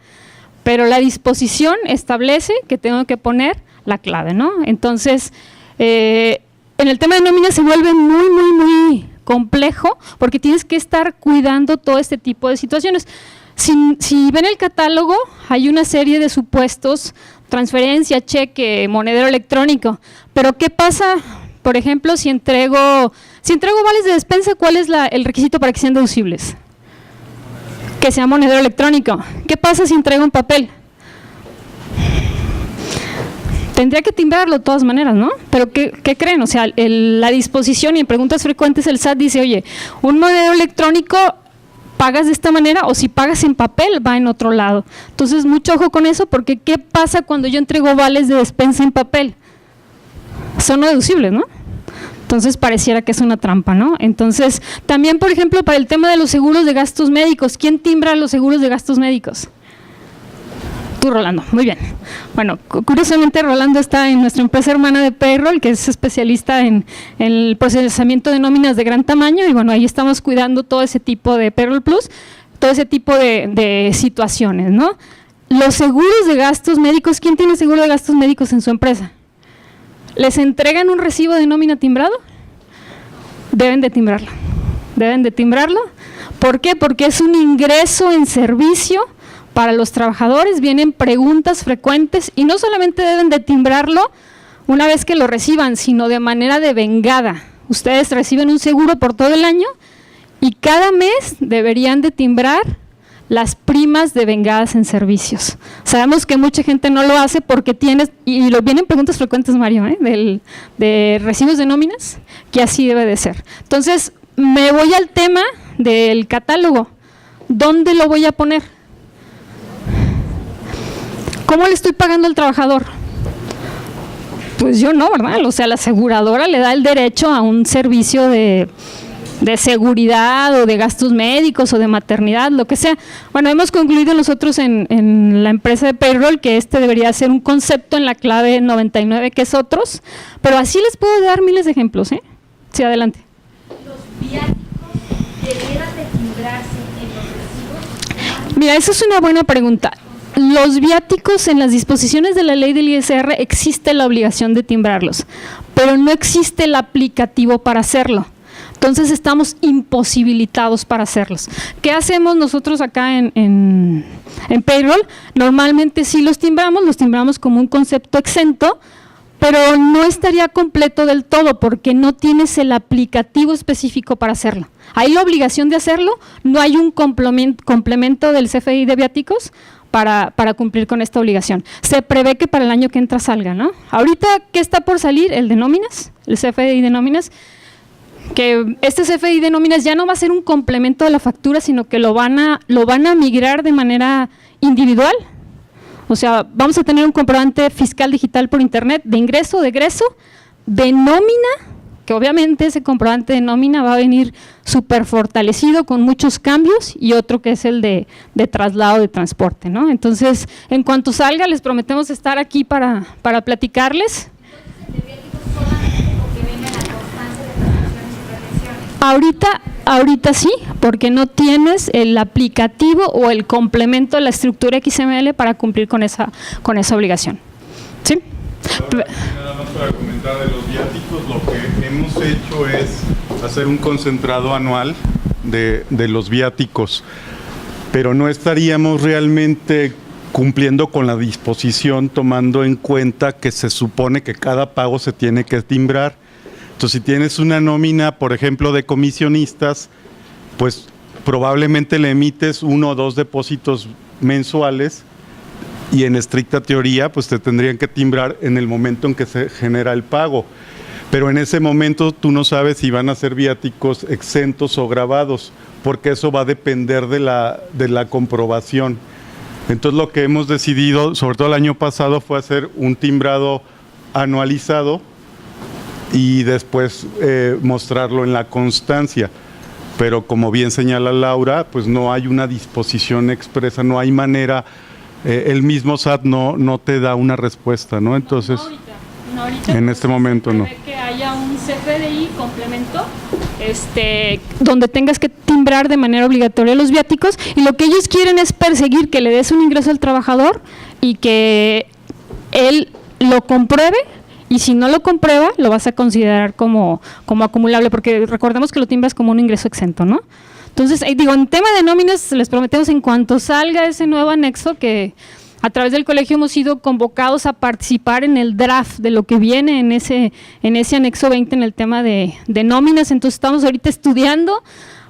pero la disposición establece que tengo que poner la clave, ¿no? Entonces, en el tema de nómina se vuelve muy, muy, muy complejo porque tienes que estar cuidando todo este tipo de situaciones. Si ven el catálogo, hay una serie de supuestos, transferencia, cheque, monedero electrónico, pero ¿qué pasa, por ejemplo, si entrego vales de despensa? ¿Cuál es el requisito para que sean deducibles? Que sea monedero electrónico. ¿Qué pasa si entrego un papel? Tendría que timbrarlo de todas maneras, ¿no? Pero ¿qué creen? O sea, la disposición y en preguntas frecuentes el SAT dice, oye, un monedero electrónico pagas de esta manera o si pagas en papel va en otro lado. Entonces, mucho ojo con eso porque ¿qué pasa cuando yo entrego vales de despensa en papel? Son no deducibles, ¿no? Entonces, pareciera que es una trampa, ¿no? Entonces, también, por ejemplo, para el tema de los seguros de gastos médicos, ¿quién timbra los seguros de gastos médicos? Tú, Rolando, muy bien. Bueno, curiosamente Rolando está en nuestra empresa hermana de Payroll, que es especialista en el procesamiento de nóminas de gran tamaño y bueno, ahí estamos cuidando todo ese tipo de Payroll Plus, todo ese tipo de situaciones, ¿no? Los seguros de gastos médicos, ¿quién tiene seguro de gastos médicos en su empresa? ¿Les entregan un recibo de nómina timbrado? Deben de timbrarlo. Deben de timbrarlo. ¿Por qué? Porque es un ingreso en servicio para los trabajadores, vienen preguntas frecuentes y no solamente deben de timbrarlo una vez que lo reciban, sino de manera devengada. Ustedes reciben un seguro por todo el año y cada mes deberían de timbrar las primas devengadas en servicios. Sabemos que mucha gente no lo hace porque vienen preguntas frecuentes, Mario, de recibos de nóminas, que así debe de ser. Entonces, me voy al tema del catálogo. ¿Dónde lo voy a poner? ¿Cómo le estoy pagando al trabajador? Pues yo no, ¿verdad? O sea, la aseguradora le da el derecho a un servicio de seguridad o de gastos médicos o de maternidad, lo que sea. Bueno, hemos concluido nosotros en la empresa de Payroll que debería ser un concepto en la clave 99, que es otros, pero así les puedo dar miles de ejemplos, ¿eh? Sí, adelante. ¿Los viáticos debieran de timbrarse en los recibos? Mira, esa es una buena pregunta. Los viáticos en las disposiciones de la ley del ISR existe la obligación de timbrarlos, pero no existe el aplicativo para hacerlo. Entonces estamos imposibilitados para hacerlos. ¿Qué hacemos nosotros acá en Payroll? Normalmente sí los timbramos como un concepto exento, pero no estaría completo del todo porque no tienes el aplicativo específico para hacerlo. Hay la obligación de hacerlo, no hay un complemento del CFDI de viáticos para cumplir con esta obligación. Se prevé que para el año que entra salga, ¿no? Ahorita, ¿qué está por salir? El de nóminas, el CFDI de nóminas, que este CFDI de nóminas ya no va a ser un complemento de la factura, sino que lo van a migrar de manera individual. O sea, vamos a tener un comprobante fiscal digital por internet de ingreso, de egreso, de nómina, que obviamente ese comprobante de nómina va a venir súper fortalecido con muchos cambios, y otro que es el de traslado de transporte, ¿no? Entonces, en cuanto salga, les prometemos estar aquí para platicarles. Ahorita sí, porque no tienes el aplicativo o el complemento de la estructura XML para cumplir con esa obligación. ¿Sí? Nada más para comentar de los viáticos, lo que hemos hecho es hacer un concentrado anual de los viáticos, pero no estaríamos realmente cumpliendo con la disposición, tomando en cuenta que se supone que cada pago se tiene que timbrar. Entonces, si tienes una nómina, por ejemplo, de comisionistas, pues probablemente le emites 1 o 2 depósitos mensuales, y en estricta teoría pues te tendrían que timbrar en el momento en que se genera el pago, pero en ese momento tú no sabes si van a ser viáticos exentos o gravados, porque eso va a depender de la comprobación. Entonces, lo que hemos decidido, sobre todo el año pasado, fue hacer un timbrado anualizado y después mostrarlo en la constancia. Pero como bien señala Laura, pues no hay una disposición expresa, no hay manera, el mismo SAT no te da una respuesta, ¿no? Entonces, no ahorita, en este momento no. Que haya un CFDI complemento, donde tengas que timbrar de manera obligatoria los viáticos, y lo que ellos quieren es perseguir que le des un ingreso al trabajador y que él lo compruebe, y si no lo comprueba, lo vas a considerar como acumulable, porque recordemos que lo timbras como un ingreso exento, ¿no? Entonces, en tema de nóminas, les prometemos en cuanto salga ese nuevo anexo, que a través del colegio hemos sido convocados a participar en el draft de lo que viene en ese anexo 20 en el tema de nóminas. Entonces, estamos ahorita estudiando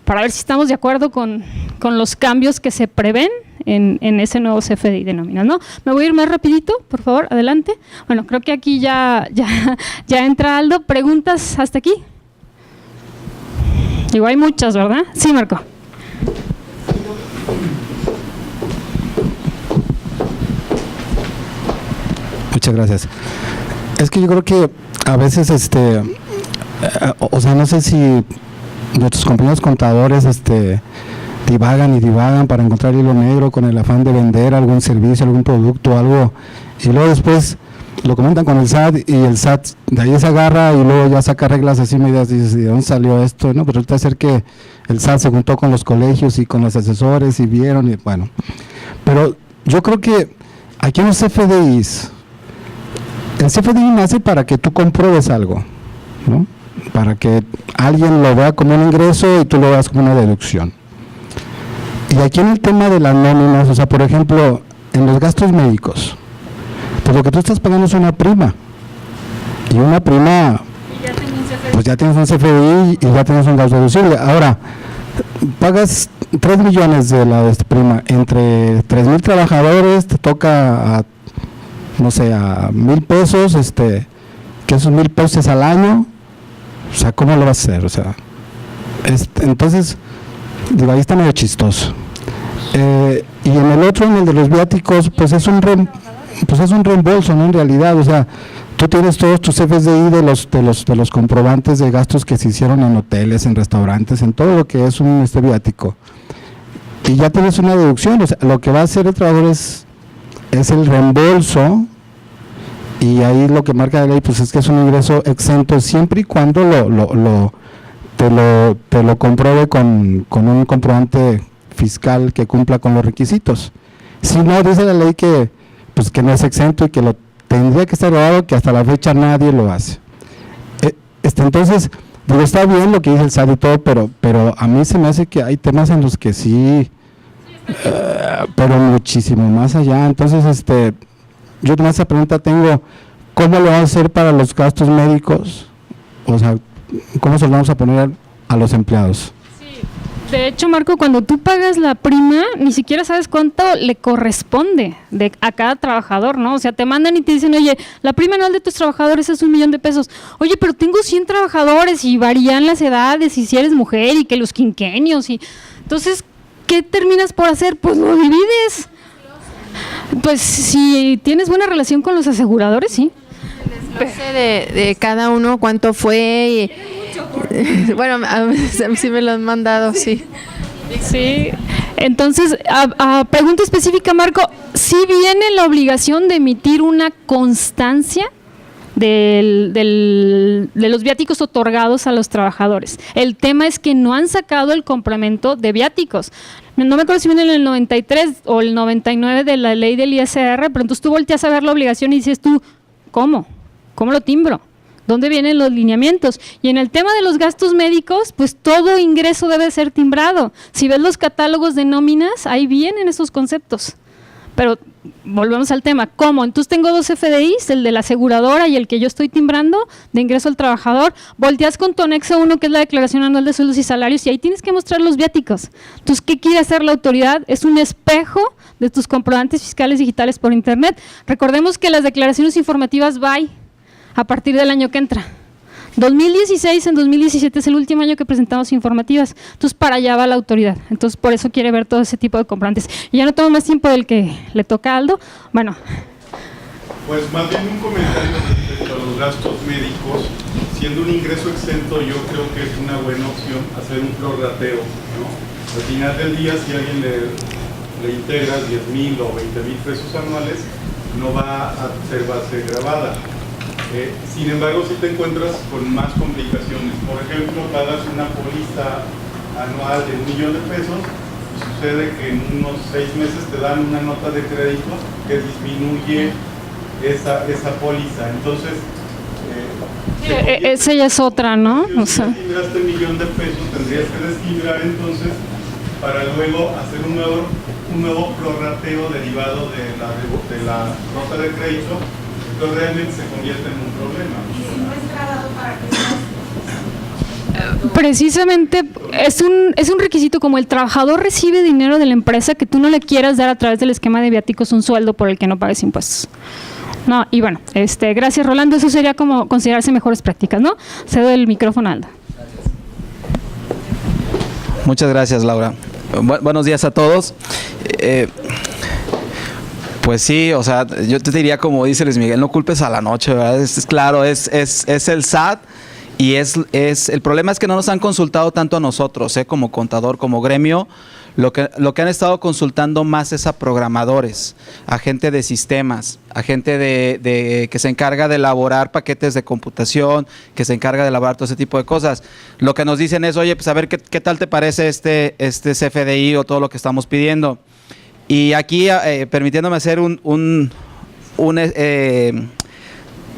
para ver si estamos de acuerdo con los cambios que se prevén en ese nuevo CFDI de nóminas, ¿no? Me voy a ir más rapidito, por favor, adelante. Bueno, creo que aquí ya entra Aldo. ¿Preguntas hasta aquí? Digo, hay muchas, ¿verdad? Sí, Marco. Muchas gracias. Es que yo creo que a veces, o sea, no sé si nuestros compañeros contadores, divagan para encontrar hilo negro con el afán de vender algún servicio, algún producto, algo, y luego después lo comentan con el SAT, y el SAT de ahí se agarra y luego ya saca reglas así medidas, y dices, ¿de dónde salió esto? No, pero resulta ser que el SAT se juntó con los colegios y con los asesores y vieron, y bueno. Pero yo creo que aquí en los CFDIs, el CFDI nace para que tú compruebes algo, ¿no? Para que alguien lo vea como un ingreso y tú lo veas como una deducción. Y aquí en el tema de las nóminas, o sea, por ejemplo, en los gastos médicos, pues lo que tú estás pagando es una prima, y una prima, pues ya tienes un CFDI y ya tienes un gasto deducible. Ahora, pagas 3 millones de la prima, entre 3,000 trabajadores, te toca a, no sé, a 1,000 pesos, que esos 1,000 pesos es al año, o sea, ¿cómo lo vas a hacer? O sea, entonces, digo, ahí está medio chistoso. Y en el otro, en el de los viáticos, pues es un reembolso, ¿no? En realidad, o sea, tú tienes todos tus CFDI de los comprobantes de gastos que se hicieron en hoteles, en restaurantes, en todo lo que es un viático, y ya tienes una deducción. O sea, lo que va a hacer el trabajador es el reembolso, y ahí lo que marca la ley pues es que es un ingreso exento siempre y cuando te lo compruebe con un comprobante fiscal que cumpla con los requisitos. Si no, dice la ley que pues que no es exento y que lo tendría que estar grabado, que hasta la fecha nadie lo hace. Entonces, digo, está bien lo que dice el SAT y todo, pero a mí se me hace que hay temas en los que sí, pero muchísimo más allá. Entonces, yo más esa pregunta tengo, ¿cómo lo vamos a hacer para los gastos médicos? O sea, ¿cómo se lo vamos a poner a los empleados? De hecho, Marco, cuando tú pagas la prima, ni siquiera sabes cuánto le corresponde a cada trabajador, ¿no? O sea, te mandan y te dicen, oye, la prima anual de tus trabajadores es 1,000,000 pesos. Oye, pero tengo 100 trabajadores y varían las edades, y si eres mujer, y que los quinquenios, y entonces, ¿qué terminas por hacer? Pues lo divides. Pues si tienes buena relación con los aseguradores, sí. Desglose de cada uno, cuánto fue. Bueno, a mí sí me lo han mandado, sí. Sí. Entonces, a pregunta específica, Marco, ¿sí viene la obligación de emitir una constancia de los viáticos otorgados a los trabajadores? El tema es que no han sacado el complemento de viáticos. No me acuerdo si viene en el 93 o el 99 de la ley del ISR, pero entonces tú volteas a ver la obligación y dices tú, ¿cómo? ¿Cómo lo timbro? ¿Dónde vienen los lineamientos? Y en el tema de los gastos médicos, pues todo ingreso debe ser timbrado. Si ves los catálogos de nóminas, ahí vienen esos conceptos. Pero volvemos al tema, ¿cómo? Entonces tengo dos FDIs, el de la aseguradora y el que yo estoy timbrando de ingreso al trabajador. Volteas con tu anexo 1, que es la declaración anual de sueldos y salarios, y ahí tienes que mostrar los viáticos. Entonces, ¿qué quiere hacer la autoridad? Es un espejo de tus comprobantes fiscales digitales por internet. Recordemos que las declaraciones informativas VAI a partir del año que entra. 2016 en 2017 es el último año que presentamos informativas. Entonces, para allá va la autoridad. Entonces, por eso quiere ver todo ese tipo de comprobantes. Y ya no tomo más tiempo del que le toca a Aldo. Bueno. Pues más bien un comentario respecto a los gastos médicos. Siendo un ingreso exento, yo creo que es una buena opción hacer un prorrateo, ¿no? Al final del día, si alguien le integra 10,000 o 20,000 pesos anuales, no va a ser base gravada. Sin embargo, si te encuentras con más complicaciones. Por ejemplo, pagas una póliza anual de 1,000,000 de pesos y sucede que en unos 6 meses te dan una nota de crédito que disminuye esa póliza. Entonces, esa ya es otra, ¿no? Si timbraste 1,000,000 de pesos, tendrías que destimbrar entonces para luego hacer un nuevo prorrateo derivado de la nota de crédito. Entonces realmente se convierte en un problema. ¿Y si no es grabado, para qué se hace? Precisamente es un requisito, como el trabajador recibe dinero de la empresa, que tú no le quieras dar a través del esquema de viáticos un sueldo por el que no pagues impuestos. No, y bueno, gracias Rolando, eso sería como considerarse mejores prácticas, ¿no? Cedo el micrófono a Aldo. Muchas gracias, Laura. Buenos días a todos. Pues sí, o sea, yo te diría, como dice Luis Miguel, no culpes a la noche, ¿verdad? Es claro, es el SAT y el problema es que no nos han consultado tanto a nosotros, como contador, como gremio. Lo que han estado consultando más es a programadores, a gente de sistemas, a gente que se encarga de elaborar paquetes de computación, que se encarga de elaborar todo ese tipo de cosas. Lo que nos dicen es, oye, pues a ver qué tal te parece este CFDI o todo lo que estamos pidiendo. Y aquí, permitiéndome hacer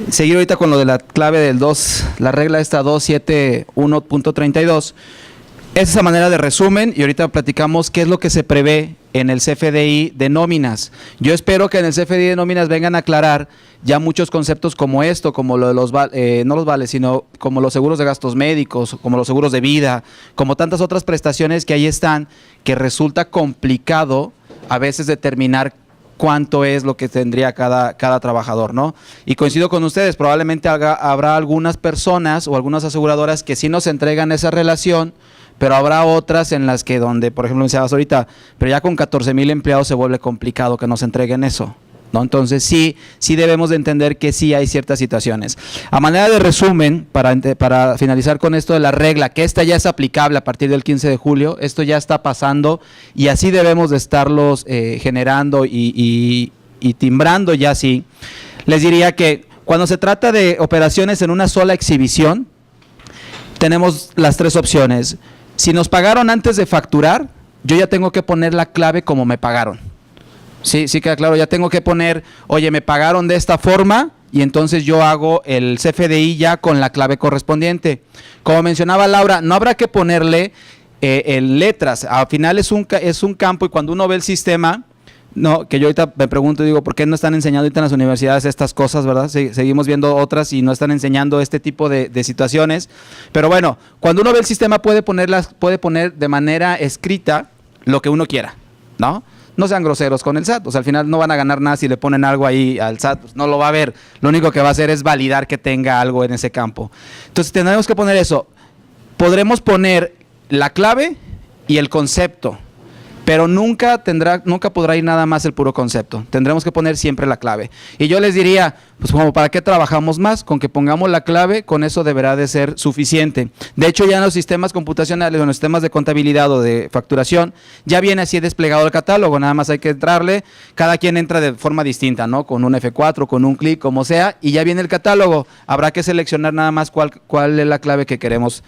seguir ahorita con lo de la clave del 2, la regla esta 271.32, es esa manera de resumen, y ahorita platicamos qué es lo que se prevé en el CFDI de nóminas. Yo espero que en el CFDI de nóminas vengan a aclarar ya muchos conceptos como esto, como lo de no los vales, sino como los seguros de gastos médicos, como los seguros de vida, como tantas otras prestaciones que ahí están, que resulta complicado a veces determinar cuánto es lo que tendría cada trabajador, ¿no? Y coincido con ustedes, probablemente habrá algunas personas o algunas aseguradoras que sí nos entregan esa relación, pero habrá otras en las que donde, por ejemplo, decías ahorita, pero ya con 14,000 empleados se vuelve complicado que nos entreguen eso, ¿no? Entonces sí debemos de entender que sí hay ciertas situaciones. A manera de resumen, para finalizar con esto de la regla, que esta ya es aplicable a partir del 15 de julio, esto ya está pasando y así debemos de estarlos generando y timbrando ya así. Les diría que cuando se trata de operaciones en una sola exhibición, tenemos las 3 opciones. Si nos pagaron antes de facturar, yo ya tengo que poner la clave como me pagaron. Sí queda claro, ya tengo que poner, oye, me pagaron de esta forma, y entonces yo hago el CFDI ya con la clave correspondiente. Como mencionaba Laura, no habrá que ponerle en letras, al final es un campo, y cuando uno ve el sistema, no, que yo ahorita me pregunto, digo, ¿por qué no están enseñando ahorita en las universidades estas cosas, verdad? Seguimos viendo otras y no están enseñando este tipo de situaciones, pero bueno, cuando uno ve el sistema puede poner de manera escrita lo que uno quiera, ¿no? No sean groseros con el SAT, o sea, al final no van a ganar nada si le ponen algo ahí al SAT, pues no lo va a ver, lo único que va a hacer es validar que tenga algo en ese campo. Entonces tendremos que poner eso, podremos poner la clave y el concepto, pero nunca podrá ir nada más el puro concepto. Tendremos que poner siempre la clave. Y yo les diría, pues como para qué trabajamos más, con que pongamos la clave, con eso deberá de ser suficiente. De hecho, ya en los sistemas computacionales, en los sistemas de contabilidad o de facturación, ya viene así desplegado el catálogo, nada más hay que entrarle, cada quien entra de forma distinta, ¿no? Con un F4, con un clic, como sea, y ya viene el catálogo. Habrá que seleccionar nada más cuál es la clave que queremos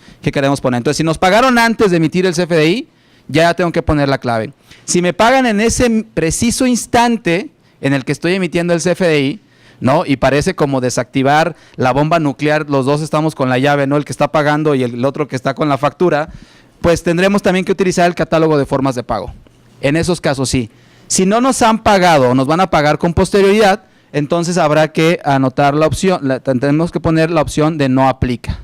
poner. Entonces, si nos pagaron antes de emitir el CFDI, ya tengo que poner la clave. Si me pagan en ese preciso instante en el que estoy emitiendo el CFDI, ¿no? Y parece como desactivar la bomba nuclear, los dos estamos con la llave, ¿no? El que está pagando y el otro que está con la factura, pues tendremos también que utilizar el catálogo de formas de pago. En esos casos sí. Si no nos han pagado o nos van a pagar con posterioridad, entonces habrá que anotar la opción, tenemos que poner la opción de no aplica.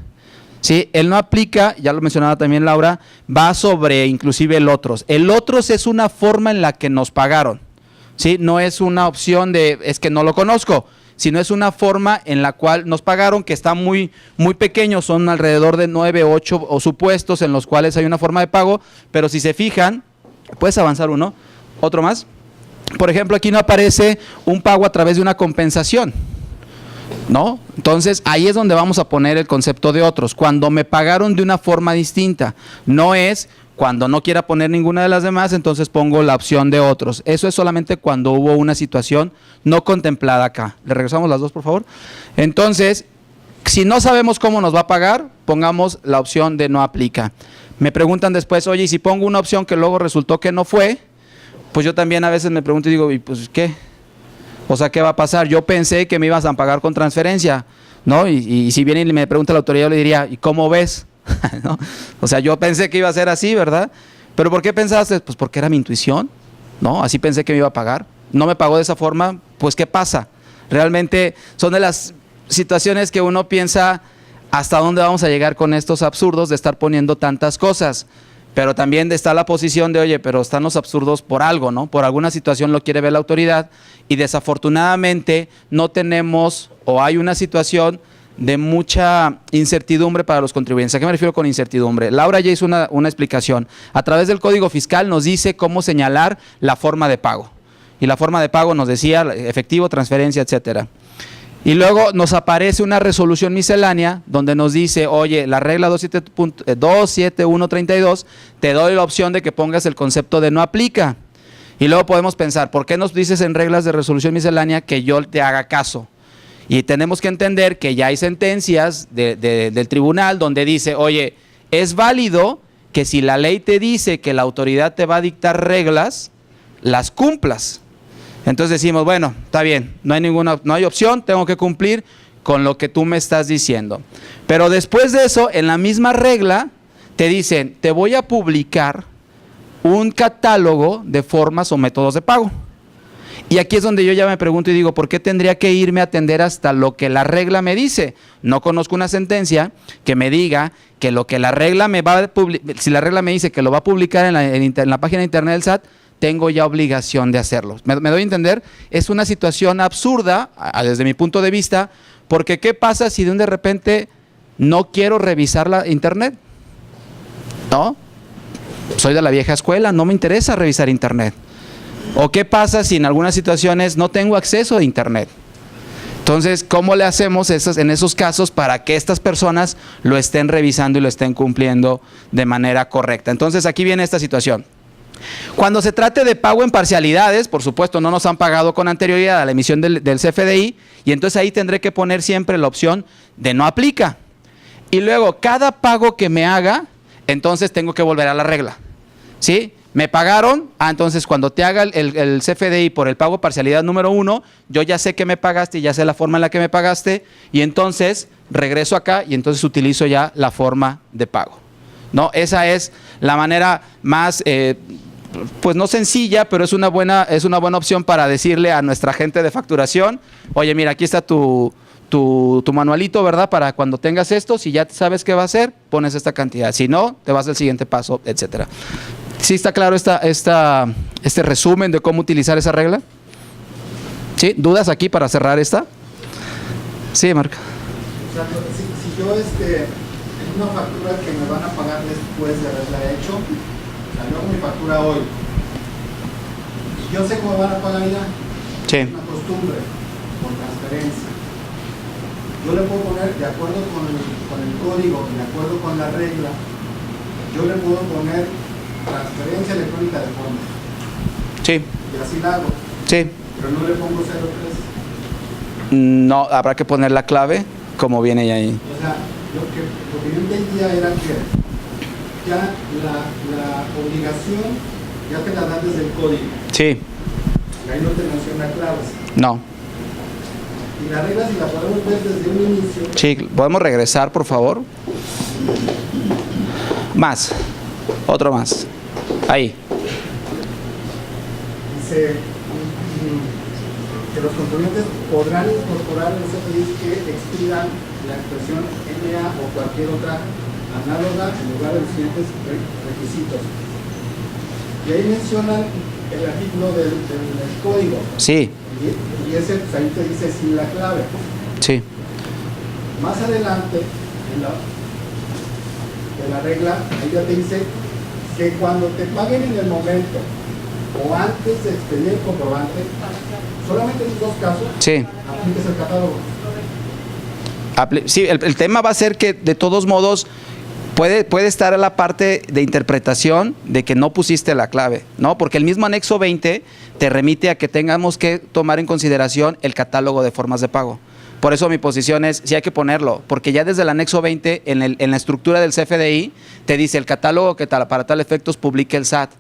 Sí, el no aplica, ya lo mencionaba también Laura, va sobre inclusive el otros. El otros es una forma en la que nos pagaron, ¿sí? No es una opción de, es que no lo conozco, sino es una forma en la cual nos pagaron, que está muy pequeño, son alrededor de 9, 8 o supuestos en los cuales hay una forma de pago, pero si se fijan, puedes avanzar uno, otro más. Por ejemplo, aquí no aparece un pago a través de una compensación, ¿no? Entonces, ahí es donde vamos a poner el concepto de otros, cuando me pagaron de una forma distinta, no es cuando no quiera poner ninguna de las demás, entonces pongo la opción de otros. Eso es solamente cuando hubo una situación no contemplada acá. Le regresamos las dos, por favor. Entonces, si no sabemos cómo nos va a pagar, pongamos la opción de no aplica. Me preguntan después, oye, y si pongo una opción que luego resultó que no fue, pues yo también a veces me pregunto y digo, ¿y pues qué? O sea, ¿qué va a pasar? Yo pensé que me ibas a pagar con transferencia, ¿no? Y si viene y me pregunta la autoridad, yo le diría, ¿y cómo ves? ¿No? O sea, yo pensé que iba a ser así, ¿verdad? ¿Pero por qué pensaste? Pues porque era mi intuición, ¿no? Así pensé que me iba a pagar. No me pagó de esa forma, pues ¿qué pasa? Realmente son de las situaciones que uno piensa hasta dónde vamos a llegar con estos absurdos de estar poniendo tantas cosas. Pero también está la posición de, oye, pero están los absurdos por algo, ¿no? Por alguna situación lo quiere ver la autoridad y desafortunadamente no tenemos o hay una situación de mucha incertidumbre para los contribuyentes. ¿A qué me refiero con incertidumbre? Laura ya hizo una explicación. A través del Código Fiscal nos dice cómo señalar la forma de pago. Y la forma de pago nos decía efectivo, transferencia, etcétera. Y luego nos aparece una resolución miscelánea donde nos dice, oye, la regla 27132 te doy la opción de que pongas el concepto de no aplica. Y luego podemos pensar, ¿por qué nos dices en reglas de resolución miscelánea que yo te haga caso? Y tenemos que entender que ya hay sentencias del tribunal donde dice, oye, es válido que si la ley te dice que la autoridad te va a dictar reglas, las cumplas. Entonces decimos, bueno, está bien, no hay opción, tengo que cumplir con lo que tú me estás diciendo. Pero después de eso, en la misma regla, te dicen, te voy a publicar un catálogo de formas o métodos de pago. Y aquí es donde yo ya me pregunto y digo, ¿por qué tendría que irme a atender hasta lo que la regla me dice? No conozco una sentencia que me diga que lo que la regla me va a publicar, si la regla me dice que lo va a publicar en la página de internet del SAT, tengo ya obligación de hacerlo. ¿Me doy a entender? Es una situación absurda, desde mi punto de vista, porque ¿qué pasa si de repente no quiero revisar la internet? ¿No? Soy de la vieja escuela, no me interesa revisar internet. ¿O qué pasa si en algunas situaciones no tengo acceso a internet? Entonces, ¿cómo le hacemos en esos casos para que estas personas lo estén revisando y lo estén cumpliendo de manera correcta? Entonces, aquí viene esta situación. Cuando se trate de pago en parcialidades, por supuesto, no nos han pagado con anterioridad a la emisión del CFDI, y entonces ahí tendré que poner siempre la opción de no aplica. Y luego, cada pago que me haga, entonces tengo que volver a la regla. ¿Sí? Me pagaron, entonces cuando te haga el CFDI por el pago parcialidad número 1, yo ya sé que me pagaste y ya sé la forma en la que me pagaste, y entonces regreso acá y entonces utilizo ya la forma de pago. ¿No? Esa es la manera más, pues no sencilla, pero es una buena opción para decirle a nuestra gente de facturación, oye, mira, aquí está tu manualito, ¿verdad? Para cuando tengas esto, si ya sabes qué va a hacer, pones esta cantidad. Si no, te vas al siguiente paso, etcétera. ¿Sí está claro este resumen de cómo utilizar esa regla? ¿Sí? ¿Dudas aquí para cerrar esta? Sí, Marca. O sea, si yo en una factura que me van a pagar después de haberla hecho, o sea, yo hago mi factura hoy yo sé cómo van a pagar ya. Sí. Es una costumbre, por transferencia. Yo le puedo poner, de acuerdo con el código, de acuerdo con la regla, yo le puedo poner transferencia electrónica de fondos. Sí. Y así la hago. Sí. Pero no le pongo 03. No, habrá que poner la clave como viene ahí. O sea, lo que yo entendía era que ya la obligación ya te la dan desde el código. Sí. Y ahí no te menciona claves. No. Y la regla, si la podemos ver desde un inicio. Sí, ¿podemos regresar, por favor? Más. Otro más. Ahí. Dice que los contribuyentes podrán incorporar los CFDIs que expidan la expresión NA o cualquier otra análoga en lugar de los siguientes requisitos. Y ahí mencionan el artículo del código. Sí. Y ese pues, ahí te dice sin la clave. Sí. Más adelante, en la regla, ahí ya te dice que cuando te paguen en el momento o antes de expedir el comprobante, solamente en esos dos casos, sí, apliques el catálogo. Sí, el tema va a ser que de todos modos puede estar la parte de interpretación de que no pusiste la clave, ¿no? Porque el mismo anexo 20 te remite a que tengamos que tomar en consideración el catálogo de formas de pago. Por eso mi posición es, sí hay que ponerlo, porque ya desde el anexo 20, en la estructura del CFDI, te dice el catálogo que para tal efectos publique el SAT,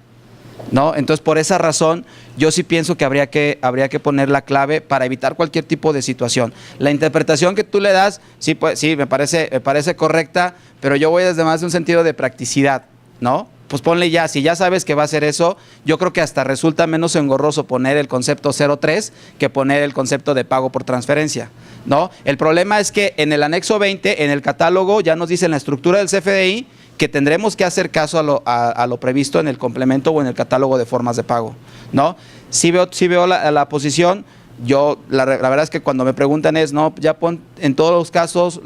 ¿no? Entonces, por esa razón, yo sí pienso que habría que poner la clave para evitar cualquier tipo de situación. La interpretación que tú le das, sí, pues, sí me parece correcta, pero yo voy desde más de un sentido de practicidad, ¿no? Pues ponle ya, si ya sabes que va a ser eso, yo creo que hasta resulta menos engorroso poner el concepto 03 que poner el concepto de pago por transferencia, ¿no? El problema es que en el anexo 20, en el catálogo, ya nos dice en la estructura del CFDI que tendremos que hacer caso a lo previsto en el complemento o en el catálogo de formas de pago, ¿no? Sí veo la posición. Yo, la verdad es que cuando me preguntan es, no, ya pon en todos los casos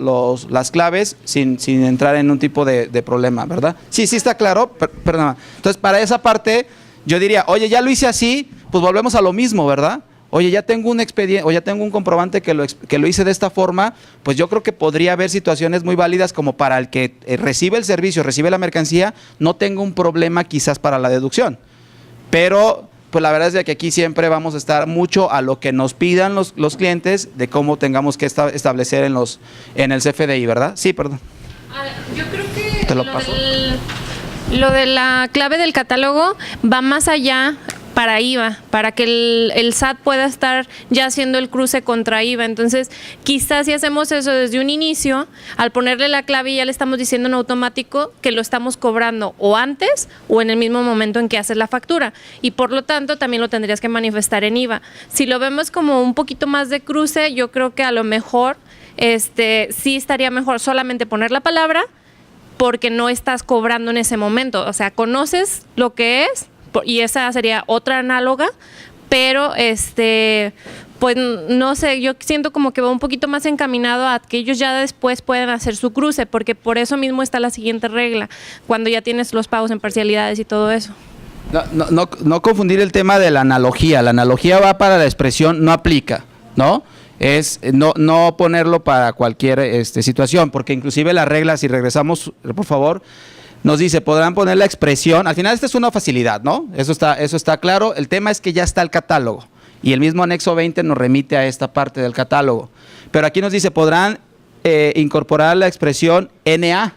las claves sin entrar en un tipo de problema, ¿verdad? Sí está claro, perdón. Entonces, para esa parte, yo diría, oye, ya lo hice así, pues volvemos a lo mismo, ¿verdad? Oye, ya tengo un expediente, o ya tengo un comprobante que lo hice de esta forma, pues yo creo que podría haber situaciones muy válidas como para el que recibe el servicio, recibe la mercancía, no tenga un problema quizás para la deducción. Pero pues la verdad es que aquí siempre vamos a estar mucho a lo que nos pidan los clientes de cómo tengamos que establecer en el CFDI, ¿verdad? Sí, perdón. Yo creo que ¿te lo paso? Lo de la clave del catálogo va más allá para IVA, para que el SAT pueda estar ya haciendo el cruce contra IVA. Entonces, quizás si hacemos eso desde un inicio, al ponerle la clave ya le estamos diciendo en automático que lo estamos cobrando o antes o en el mismo momento en que haces la factura. Y por lo tanto, también lo tendrías que manifestar en IVA. Si lo vemos como un poquito más de cruce, yo creo que a lo mejor sí estaría mejor solamente poner la palabra porque no estás cobrando en ese momento. O sea, conoces lo que es, y esa sería otra análoga, pero pues no sé, yo siento como que va un poquito más encaminado a que ellos ya después puedan hacer su cruce, porque por eso mismo está la siguiente regla, cuando ya tienes los pagos en parcialidades y todo eso. No confundir el tema de la analogía va para la expresión no aplica, ¿no? Es no ponerlo para cualquier situación, porque inclusive las reglas, si regresamos, por favor, nos dice, podrán poner la expresión, al final esta es una facilidad, ¿no? Eso está claro. El tema es que ya está el catálogo y el mismo anexo 20 nos remite a esta parte del catálogo. Pero aquí nos dice, podrán incorporar la expresión NA,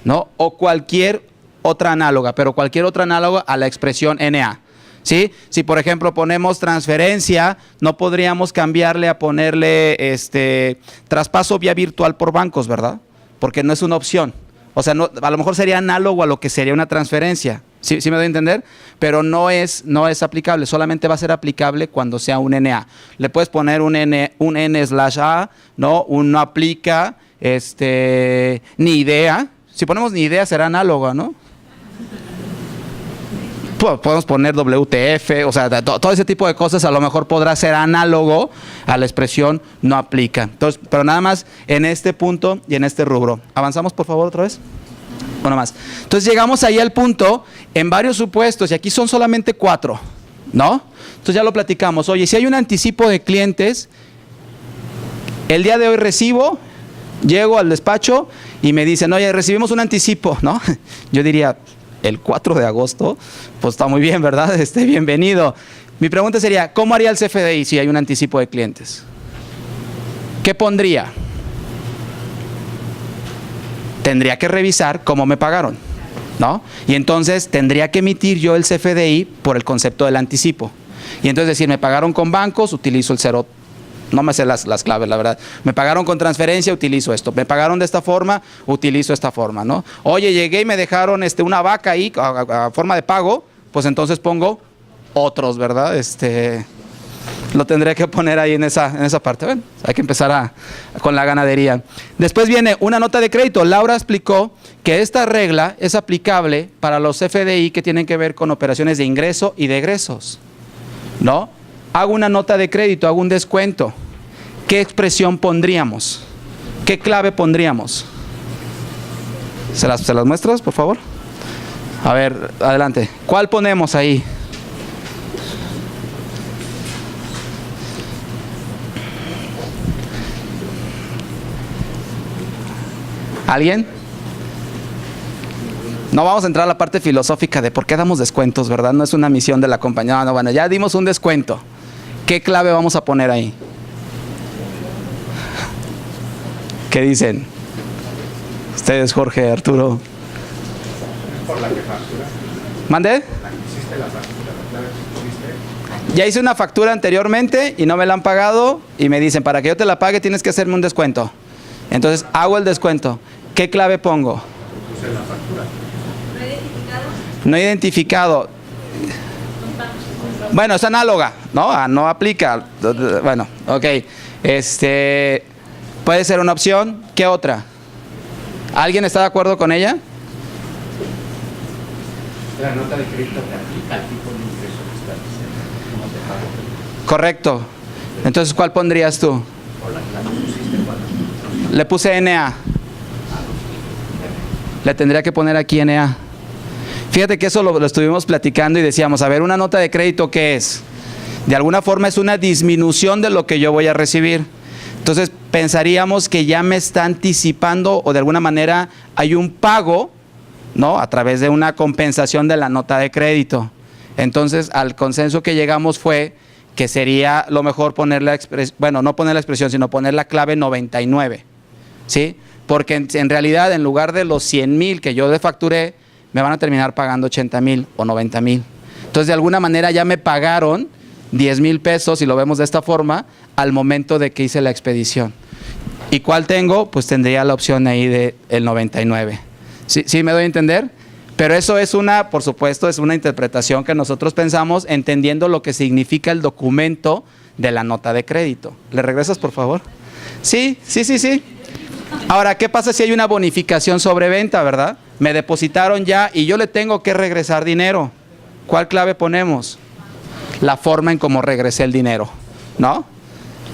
¿no? O cualquier otra análoga, pero cualquier otra análoga a la expresión NA, ¿sí? Si por ejemplo ponemos transferencia, no podríamos cambiarle a ponerle traspaso vía virtual por bancos, ¿verdad? Porque no es una opción. O sea, a lo mejor sería análogo a lo que sería una transferencia, ¿sí me doy a entender? Pero no es aplicable, solamente va a ser aplicable cuando sea un NA. Le puedes poner un N/A, ¿no? Un no aplica, ni idea. Si ponemos ni idea será análogo, ¿no? Podemos poner WTF, o sea, todo ese tipo de cosas a lo mejor podrá ser análogo a la expresión no aplica. Entonces, pero nada más en este punto y en este rubro. ¿Avanzamos, por favor, otra vez? Bueno, más. Entonces llegamos ahí al punto, en varios supuestos, y aquí son solamente 4, ¿no? Entonces ya lo platicamos. Oye, si hay un anticipo de clientes, el día de hoy recibo, llego al despacho y me dicen, oye, recibimos un anticipo, ¿no? Yo diría, el 4 de agosto, pues está muy bien, ¿verdad? Bienvenido. Mi pregunta sería, ¿cómo haría el CFDI si hay un anticipo de clientes? ¿Qué pondría? Tendría que revisar cómo me pagaron, ¿no? Y entonces tendría que emitir yo el CFDI por el concepto del anticipo. Y entonces decir, me pagaron con bancos, utilizo el 0. No me sé las claves, la verdad. Me pagaron con transferencia, utilizo esto. Me pagaron de esta forma, utilizo esta forma, ¿no? Oye, llegué y me dejaron una vaca ahí a forma de pago, pues entonces pongo otros, ¿verdad? Lo tendré que poner ahí en esa parte. Bueno, hay que empezar con la ganadería. Después viene una nota de crédito. Laura explicó que esta regla es aplicable para los CFDI que tienen que ver con operaciones de ingreso y de egresos, ¿no? Hago una nota de crédito, hago un descuento. ¿Qué expresión pondríamos? ¿Qué clave pondríamos? ¿Se las muestras, por favor? A ver, adelante. ¿Cuál ponemos ahí? ¿Alguien? No vamos a entrar a la parte filosófica de por qué damos descuentos, ¿verdad? No es una misión de la compañía. No, bueno, ya dimos un descuento. ¿Qué clave vamos a poner ahí? ¿Qué dicen? Ustedes, Jorge, Arturo. Por la que factura. ¿Mande? La que hiciste la factura, la clave que pusiste. Ya hice una factura anteriormente y no me la han pagado y me dicen, para que yo te la pague tienes que hacerme un descuento. Entonces hago el descuento. ¿Qué clave pongo? Puse la factura. ¿No identificado? No identificado. Bueno, es análoga, ¿no? No aplica. Bueno, ok. Puede ser una opción. ¿Qué otra? ¿Alguien está de acuerdo con ella? La nota de crédito que aplica al tipo de ingreso que está diciendo. ¿Cómo te pago? Correcto. Entonces, ¿cuál pondrías tú? O la pusiste cuando. Le puse NA. Le tendría que poner aquí NA. Fíjate que eso lo estuvimos platicando y decíamos, a ver, una nota de crédito, ¿qué es? De alguna forma es una disminución de lo que yo voy a recibir. Entonces pensaríamos que ya me está anticipando o de alguna manera hay un pago, ¿no? A través de una compensación de la nota de crédito. Entonces al consenso que llegamos fue que sería lo mejor poner la expresión, bueno, no poner la expresión, sino poner la clave 99, ¿sí? Porque en realidad en lugar de los 100,000 que yo defacturé, me van a terminar pagando 80,000 o 90,000. Entonces, de alguna manera ya me pagaron 10,000 pesos, si lo vemos de esta forma, al momento de que hice la expedición. ¿Y cuál tengo? Pues tendría la opción ahí de el 99. ¿Sí me doy a entender? Pero eso es por supuesto, es una interpretación que nosotros pensamos entendiendo lo que significa el documento de la nota de crédito. ¿Le regresas, por favor? Sí. Ahora, ¿qué pasa si hay una bonificación sobre venta, verdad? Me depositaron ya y yo le tengo que regresar dinero. ¿Cuál clave ponemos? La forma en cómo regresé el dinero, ¿no?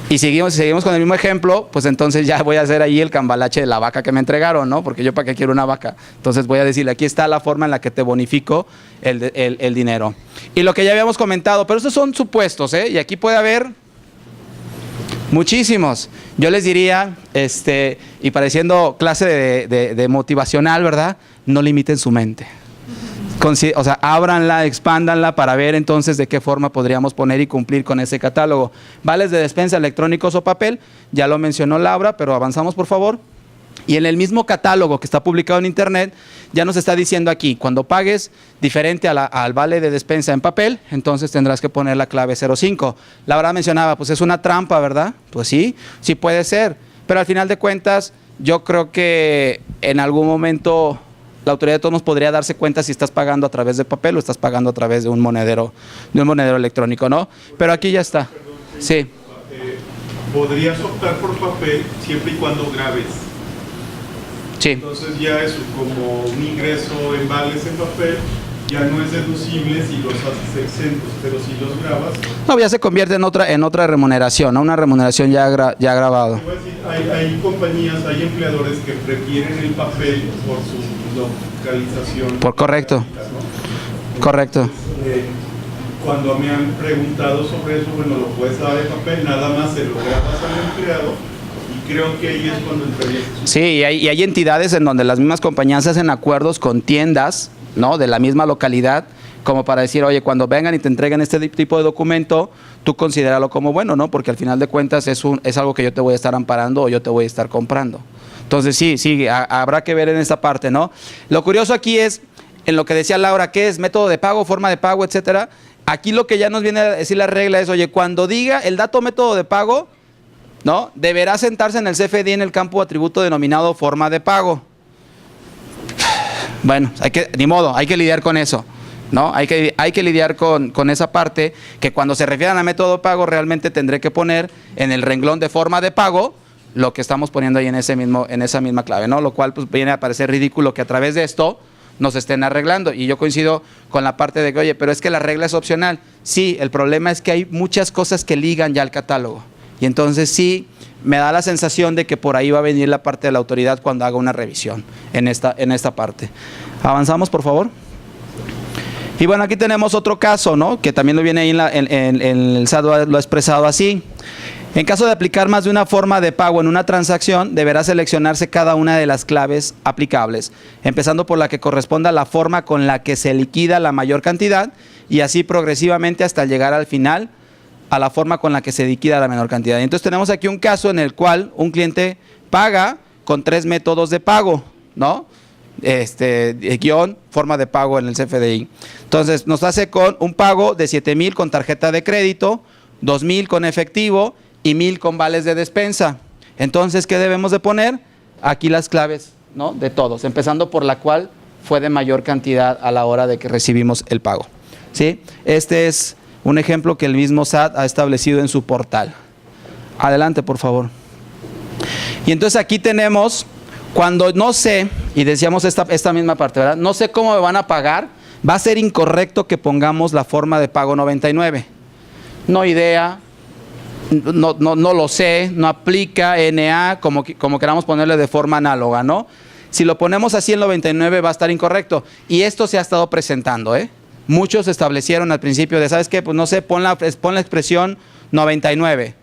Y seguimos con el mismo ejemplo, pues entonces ya voy a hacer ahí el cambalache de la vaca que me entregaron, ¿no? Porque yo para qué quiero una vaca. Entonces voy a decirle, aquí está la forma en la que te bonifico el dinero. Y lo que ya habíamos comentado, pero estos son supuestos, ¿eh? Y aquí puede haber muchísimos. Yo les diría, y pareciendo clase de motivacional, ¿verdad? No limiten su mente. O sea, ábranla, expándanla para ver entonces de qué forma podríamos poner y cumplir con ese catálogo. Vales de despensa electrónicos o papel, ya lo mencionó Laura, pero avanzamos por favor. Y en el mismo catálogo que está publicado en internet, ya nos está diciendo aquí, cuando pagues diferente al vale de despensa en papel, entonces tendrás que poner la clave 05. Laura mencionaba, pues es una trampa, ¿verdad? Pues sí puede ser, pero al final de cuentas, yo creo que en algún momento la autoridad de todos nos podría darse cuenta si estás pagando a través de papel o estás pagando a través de un monedero electrónico, ¿no? Pero aquí ya está. Sí. Podrías optar por papel siempre y cuando grabes. Sí. Entonces ya es como un ingreso en vales en papel, ya no es deducible si los haces exentos, pero si los grabas... No, ya se convierte en otra remuneración, ¿no? Una remuneración ya grabado. Hay compañías, hay empleadores que prefieren el papel por su localización. Correcto. ¿no? Correcto. cuando me han preguntado sobre eso, bueno, lo puedes dar en papel, nada más se lo grabas al empleado y creo que ahí es cuando entraría. Sí, y hay entidades en donde las mismas compañías hacen acuerdos con tiendas, ¿no?, de la misma localidad, como para decir, oye, cuando vengan y te entreguen este tipo de documento, tú considéralo como bueno, ¿no? Porque al final de cuentas es algo que yo te voy a estar amparando o yo te voy a estar comprando. Entonces sí, habrá que ver en esta parte, ¿no? Lo curioso aquí es, en lo que decía Laura, ¿qué es? Método de pago, forma de pago, etcétera. Aquí lo que ya nos viene a decir la regla es, oye, cuando diga el dato método de pago, ¿no?, deberá sentarse en el CFDI en el campo atributo denominado forma de pago. Bueno, ni modo, hay que lidiar con eso, ¿no? Hay que lidiar con esa parte, que cuando se refieran a método de pago realmente tendré que poner en el renglón de forma de pago lo que estamos poniendo ahí en esa misma clave, ¿no? Lo cual pues viene a parecer ridículo que a través de esto nos estén arreglando. Y yo coincido con la parte de que, oye, pero es que la regla es opcional. Sí, el problema es que hay muchas cosas que ligan ya al catálogo. Y entonces sí, me da la sensación de que por ahí va a venir la parte de la autoridad cuando haga una revisión en esta parte. Avanzamos, por favor. Y bueno, aquí tenemos otro caso, ¿no?, que también lo viene ahí en el SAT lo ha expresado así. En caso de aplicar más de una forma de pago en una transacción, deberá seleccionarse cada una de las claves aplicables, empezando por la que corresponda a la forma con la que se liquida la mayor cantidad y así progresivamente hasta llegar al final a la forma con la que se liquida la menor cantidad. Entonces tenemos aquí un caso en el cual un cliente paga con 3 métodos de pago, ¿no? Guión, forma de pago en el CFDI. Entonces nos hace con un pago de 7,000 con tarjeta de crédito, 2,000 con efectivo y 1,000 con vales de despensa. Entonces, ¿qué debemos de poner? Aquí las claves, ¿no?, de todos, empezando por la cual fue de mayor cantidad a la hora de que recibimos el pago, ¿sí? Este es un ejemplo que el mismo SAT ha establecido en su portal. Adelante, por favor. Y entonces aquí tenemos, cuando no sé, y decíamos esta misma parte, ¿verdad?, no sé cómo me van a pagar, va a ser incorrecto que pongamos la forma de pago 99. No idea, no lo sé, no aplica, NA, como queramos ponerle de forma análoga, ¿no? Si lo ponemos así en 99 va a estar incorrecto. Y esto se ha estado presentando, ¿eh? Muchos establecieron al principio de, ¿sabes qué? Pues no sé, pon la expresión 99.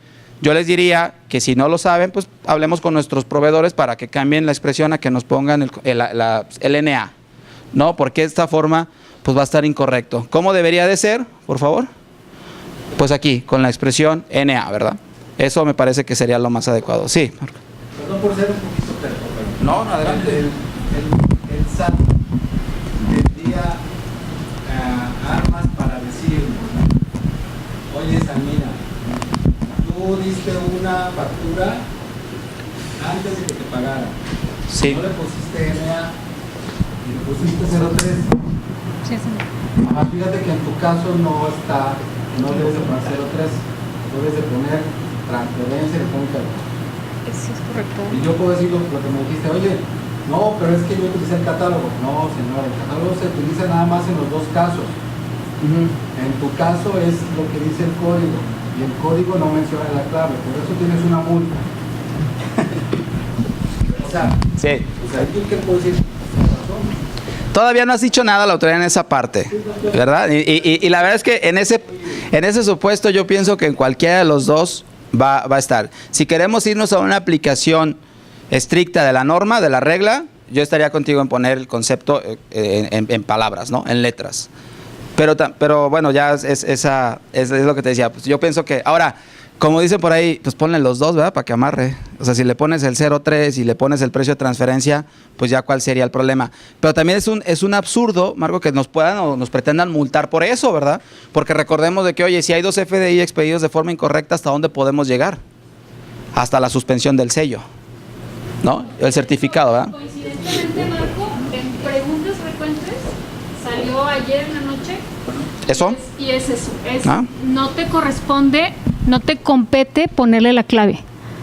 Yo les diría que si no lo saben, pues hablemos con nuestros proveedores para que cambien la expresión a que nos pongan el NA, ¿no? Porque esta forma pues va a estar incorrecto. ¿Cómo debería de ser, por favor? Pues aquí, con la expresión NA, ¿verdad? Eso me parece que sería lo más adecuado. Sí, Marco. Perdón por ser un poquito terco, pero no, adelante. El SAT tendría armas para decir, oye, Samina, tú diste una factura antes de que te pagaran. Sí. No le pusiste NA y le pusiste 03. Sí, sí. Fíjate que en tu caso no debes de poner 03, debes de poner transferencia electrónica. Sí, es correcto. Y yo puedo decir lo que me dijiste, oye, no, pero es que yo utilicé el catálogo. No, señor, el catálogo se utiliza nada más en los dos casos. En tu caso es lo que dice el código, y el código no menciona la clave, por eso tienes una multa. O sea, sí. ¿yo qué puedo decir? Todavía no has dicho nada la autoridad en esa parte, ¿verdad? Y la verdad es que en ese supuesto yo pienso que en cualquiera de los dos va a estar. Si queremos irnos a una aplicación estricta de la norma, de la regla, yo estaría contigo en poner el concepto en palabras, ¿no? En letras. Pero bueno, ya es lo que te decía. Pues yo pienso que, ahora, como dicen por ahí, pues ponle los dos, ¿verdad? Para que amarre. O sea, si le pones el 03 y le pones el precio de transferencia, pues ya cuál sería el problema. Pero también es un absurdo, Marco, que nos puedan o nos pretendan multar por eso, ¿verdad? Porque recordemos de que, oye, si hay 2 FDI expedidos de forma incorrecta, ¿hasta dónde podemos llegar? Hasta la suspensión del sello, ¿no? El certificado, ¿verdad? Coincidentemente, Marco, en preguntas frecuentes salió ayer en la noche. ¿Eso? Y es eso. No te corresponde, no te compete ponerle la clave.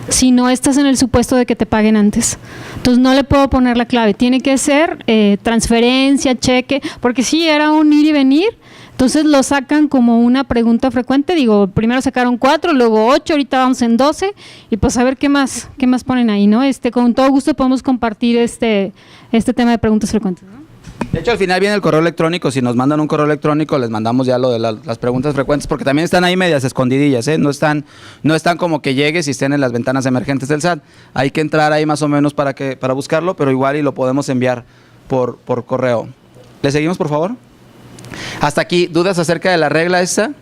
Si no estás en el supuesto de que te paguen antes. Entonces no le puedo poner la clave. Tiene que ser transferencia, cheque, porque sí era un ir y venir. Entonces lo sacan como una pregunta frecuente. Digo, primero sacaron 4, luego 8, ahorita vamos en 12 y pues a ver qué más ponen ahí, ¿no? Con todo gusto podemos compartir este tema de preguntas frecuentes, ¿no? De hecho, al final viene el correo electrónico. Si nos mandan un correo electrónico, les mandamos ya lo de las preguntas frecuentes, porque también están ahí medias escondidillas, ¿eh? No están como que llegues y estén en las ventanas emergentes del SAT. Hay que entrar ahí más o menos para buscarlo, pero igual y lo podemos enviar por correo. ¿Le seguimos, por favor? Hasta aquí, ¿dudas acerca de la regla esta?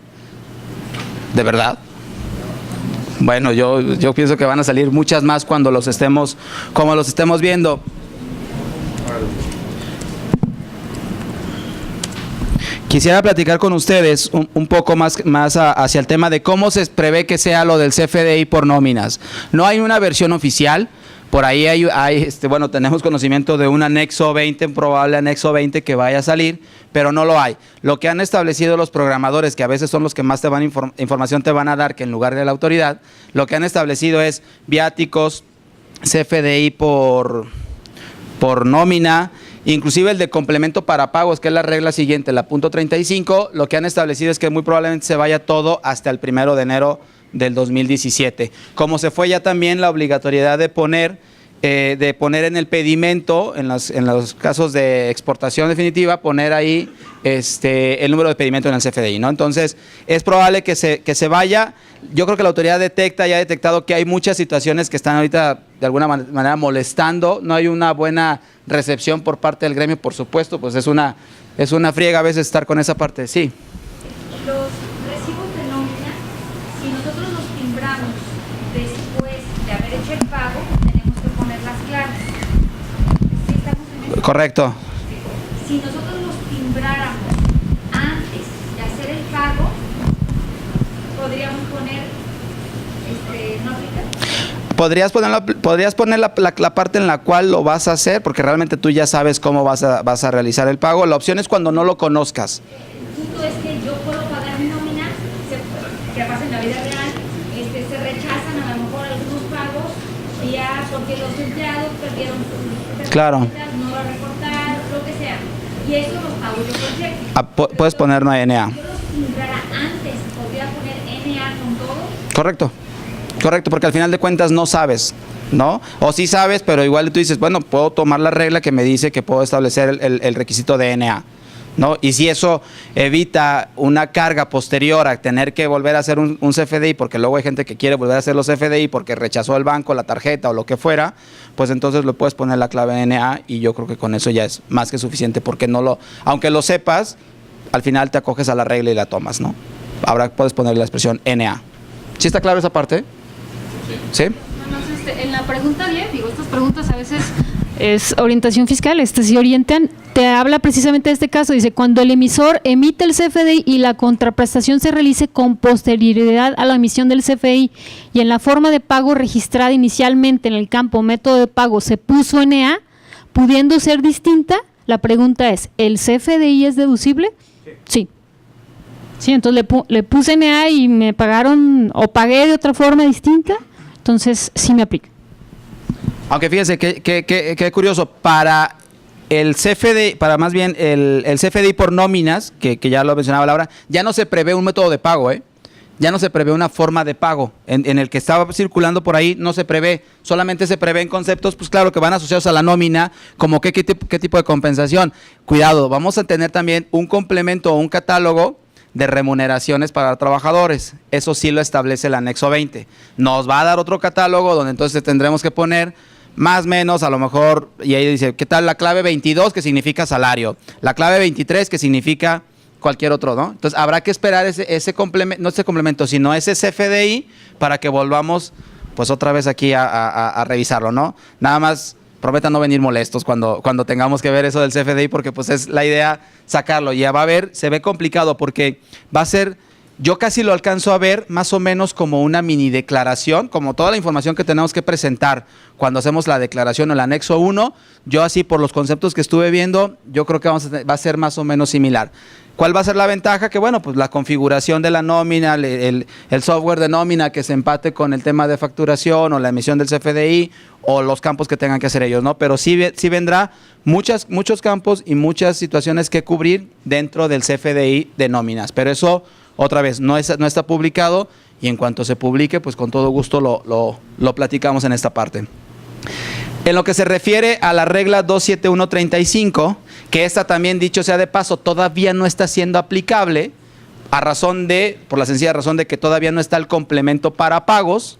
¿De verdad? Bueno, yo pienso que van a salir muchas más cuando los estemos viendo. Quisiera platicar con ustedes un poco más hacia el tema de cómo se prevé que sea lo del CFDI por nóminas. No hay una versión oficial, por ahí tenemos conocimiento de un anexo 20, un probable anexo 20 que vaya a salir, pero no lo hay. Lo que han establecido los programadores, que a veces son los que más información te van a dar que en lugar de la autoridad, lo que han establecido es viáticos, CFDI por nómina, inclusive el de complemento para pagos, que es la regla siguiente, la punto 35, lo que han establecido es que muy probablemente se vaya todo hasta el 1 de enero del 2017. Como se fue ya también la obligatoriedad de poner en el pedimento, en los casos de exportación definitiva, poner ahí el número de pedimento en el CFDI, ¿no? Entonces, es probable que se vaya. Yo creo que la autoridad ya ha detectado que hay muchas situaciones que están ahorita de alguna manera molestando. No hay una buena recepción por parte del gremio, por supuesto, pues es una friega a veces estar con esa parte. Sí. Los recibos de nómina, si nosotros los timbramos después de haber hecho el pago, tenemos que poner las claves. ¿Sí estamos en eso? Correcto. Si nosotros los timbráramos antes de hacer el pago, podríamos poner ¿no aplica? Podrías poner la parte en la cual lo vas a hacer, porque realmente tú ya sabes cómo vas a realizar el pago. La opción es cuando no lo conozcas. El punto es que yo puedo pagar mi nómina, que pasa en la vida real, se rechazan a lo mejor algunos pagos, ya porque los empleados perdieron sus claro. No va a reportar, lo que sea. Y eso los pago yo por cheque. Puedes poner una NA. Si yo los timbrara antes, ¿podría poner NA con todo? Correcto, porque al final de cuentas no sabes, ¿no? O sí sabes, pero igual tú dices, bueno, puedo tomar la regla que me dice que puedo establecer el requisito de NA, ¿no? Y si eso evita una carga posterior a tener que volver a hacer un CFDI, porque luego hay gente que quiere volver a hacer los CFDI porque rechazó el banco, la tarjeta o lo que fuera, pues entonces le puedes poner la clave NA y yo creo que con eso ya es más que suficiente, porque aunque lo sepas, al final te acoges a la regla y la tomas, ¿no? Ahora puedes poner la expresión NA. ¿Sí está claro esa parte? ¿Sí? En la pregunta 10, estas preguntas a veces es orientación fiscal, si orientan, te habla precisamente de este caso, dice, cuando el emisor emite el CFDI y la contraprestación se realice con posterioridad a la emisión del CFDI y en la forma de pago registrada inicialmente en el campo método de pago se puso NA, pudiendo ser distinta, la pregunta es, ¿el CFDI es deducible? Sí. Sí, entonces le puse NA y me pagaron o pagué de otra forma distinta, entonces sí me aplica. Aunque fíjense que curioso, para el CFDI, para más bien el CFDI por nóminas, que ya lo mencionaba Laura, ya no se prevé un método de pago, ya no se prevé una forma de pago. En el que estaba circulando por ahí no se prevé, solamente se prevé en conceptos, pues claro, que van asociados a la nómina, como qué tipo de compensación. Cuidado, vamos a tener también un complemento o un catálogo de remuneraciones para trabajadores. Eso sí lo establece el anexo 20. Nos va a dar otro catálogo donde entonces tendremos que poner más o menos, a lo mejor, y ahí dice, ¿qué tal la clave 22 que significa salario? La clave 23 que significa cualquier otro, ¿no? Entonces habrá que esperar ese complemento, no ese complemento, sino ese CFDI para que volvamos pues otra vez aquí a revisarlo, ¿no? Nada más prometan no venir molestos cuando tengamos que ver eso del CFDI, porque pues es la idea sacarlo. Ya va a ver, se ve complicado porque va a ser, yo casi lo alcanzo a ver más o menos como una mini declaración, como toda la información que tenemos que presentar cuando hacemos la declaración o el anexo 1, yo así por los conceptos que estuve viendo, yo creo que va a ser más o menos similar. ¿Cuál va a ser la ventaja? Que bueno, pues la configuración de la nómina, el software de nómina que se empate con el tema de facturación o la emisión del CFDI o los campos que tengan que hacer ellos, ¿no? Pero sí vendrá muchos campos y muchas situaciones que cubrir dentro del CFDI de nóminas. Pero eso, otra vez, no está publicado y en cuanto se publique, pues con todo gusto lo platicamos en esta parte. En lo que se refiere a la regla 27135, que esta también, dicho sea de paso, todavía no está siendo aplicable por la sencilla razón de que todavía no está el complemento para pagos,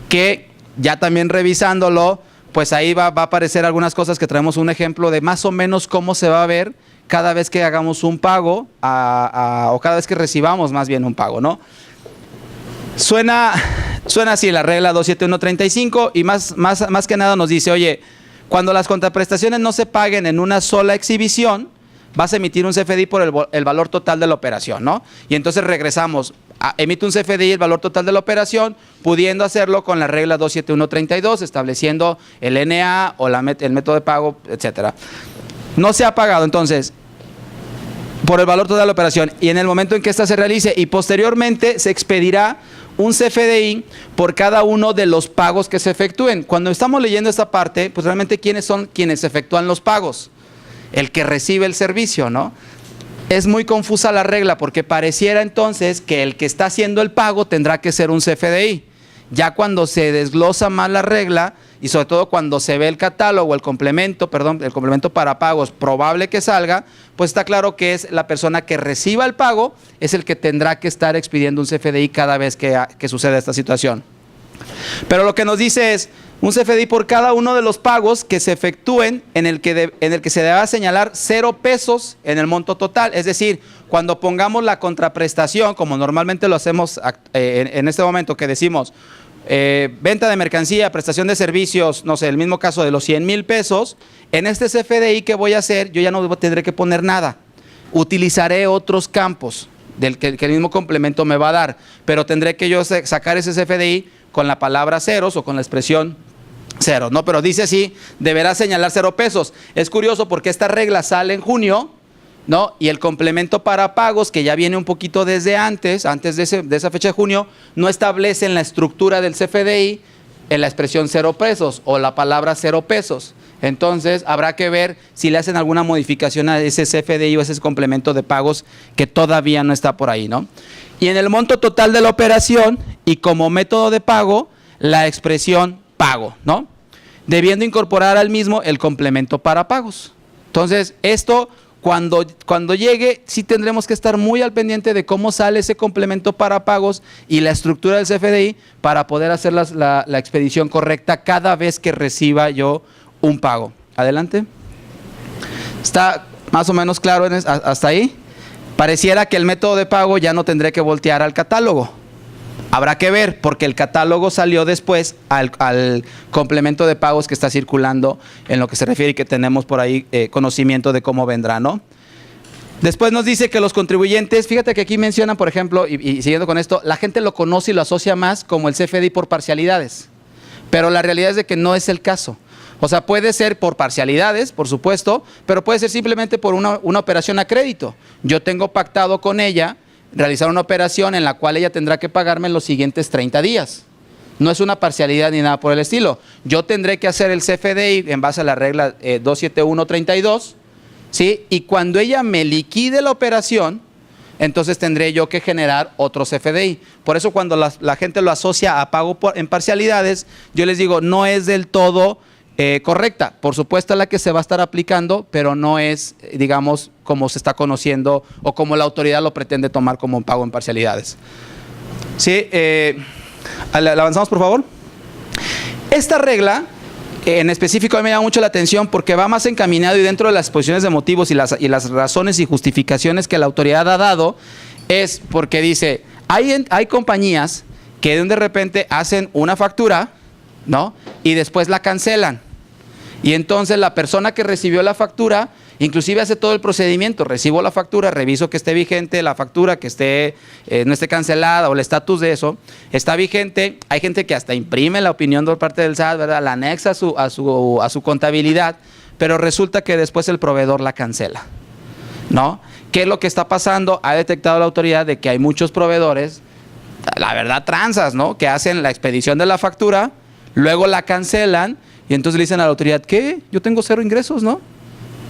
que ya también revisándolo, pues ahí va a aparecer algunas cosas que traemos un ejemplo de más o menos cómo se va a ver cada vez que hagamos un pago o cada vez que recibamos más bien un pago, ¿no? Suena así la regla 27135 y más que nada nos dice, oye, cuando las contraprestaciones no se paguen en una sola exhibición, vas a emitir un CFDI por el valor total de la operación, ¿no? Y entonces regresamos, emite un CFDI el valor total de la operación, pudiendo hacerlo con la regla 27132, estableciendo el NA o el método de pago, etcétera. No se ha pagado, entonces, por el valor total de la operación, y en el momento en que ésta se realice, y posteriormente se expedirá un CFDI por cada uno de los pagos que se efectúen. Cuando estamos leyendo esta parte, pues realmente ¿quiénes son quienes efectúan los pagos? El que recibe el servicio, ¿no? Es muy confusa la regla porque pareciera entonces que el que está haciendo el pago tendrá que ser un CFDI. Ya cuando se desglosa más la regla y sobre todo cuando se ve el catálogo, el complemento para pagos probable que salga, pues está claro que es la persona que reciba el pago, es el que tendrá que estar expidiendo un CFDI cada vez que suceda esta situación. Pero lo que nos dice es un CFDI por cada uno de los pagos que se efectúen en el que se deba señalar 0 pesos en el monto total. Es decir, cuando pongamos la contraprestación, como normalmente lo hacemos en este momento, que decimos venta de mercancía, prestación de servicios, no sé, el mismo caso de los 100,000 pesos, en este CFDI que voy a hacer, yo ya no tendré que poner nada. Utilizaré otros campos que el mismo complemento me va a dar, pero tendré que yo sacar ese CFDI con la palabra ceros o con la expresión ceros, ¿no? Pero dice así, deberá señalar 0 pesos. Es curioso porque esta regla sale en junio, ¿no? Y el complemento para pagos, que ya viene un poquito desde antes de esa fecha de junio, no establece en la estructura del CFDI en la expresión 0 pesos o la palabra 0 pesos. Entonces habrá que ver si le hacen alguna modificación a ese CFDI o ese complemento de pagos que todavía no está por ahí, ¿no? Y en el monto total de la operación y como método de pago, la expresión pago, ¿no? Debiendo incorporar al mismo el complemento para pagos. Entonces, esto cuando llegue, sí tendremos que estar muy al pendiente de cómo sale ese complemento para pagos y la estructura del CFDI para poder hacer la expedición correcta cada vez que reciba yo un pago. Adelante. ¿Está más o menos claro hasta ahí? Pareciera que el método de pago ya no tendré que voltear al catálogo. Habrá que ver, porque el catálogo salió después al complemento de pagos que está circulando en lo que se refiere y que tenemos por ahí conocimiento de cómo vendrá, ¿no? Después nos dice que los contribuyentes, fíjate que aquí mencionan, por ejemplo, y siguiendo con esto, la gente lo conoce y lo asocia más como el CFDI por parcialidades, pero la realidad es de que no es el caso. O sea, puede ser por parcialidades, por supuesto, pero puede ser simplemente por una operación a crédito. Yo tengo pactado con ella realizar una operación en la cual ella tendrá que pagarme en los siguientes 30 días. No es una parcialidad ni nada por el estilo. Yo tendré que hacer el CFDI en base a la regla 27132, ¿sí? Y cuando ella me liquide la operación, entonces tendré yo que generar otro CFDI. Por eso cuando la gente lo asocia a pago en parcialidades, yo les digo, no es del todo correcta. Por supuesto la que se va a estar aplicando, pero no es, digamos, como se está conociendo o como la autoridad lo pretende tomar como un pago en parcialidades. ¿Sí? ¿Avanzamos, por favor? Esta regla, en específico, a mí me llama mucho la atención porque va más encaminado y dentro de las exposiciones de motivos y las razones y justificaciones que la autoridad ha dado, es porque dice, hay compañías que de repente hacen una factura, ¿no? Y después la cancelan. Y entonces la persona que recibió la factura, inclusive hace todo el procedimiento, recibo la factura, reviso que esté vigente la factura, que no esté cancelada o el estatus de eso, está vigente. Hay gente que hasta imprime la opinión por parte del SAT, ¿verdad? La anexa a su contabilidad, pero resulta que después el proveedor la cancela, ¿no? ¿Qué es lo que está pasando? Ha detectado la autoridad de que hay muchos proveedores, la verdad, tranzas, ¿no? Que hacen la expedición de la factura, luego la cancelan y entonces le dicen a la autoridad, ¿qué? Yo tengo 0 ingresos, ¿no?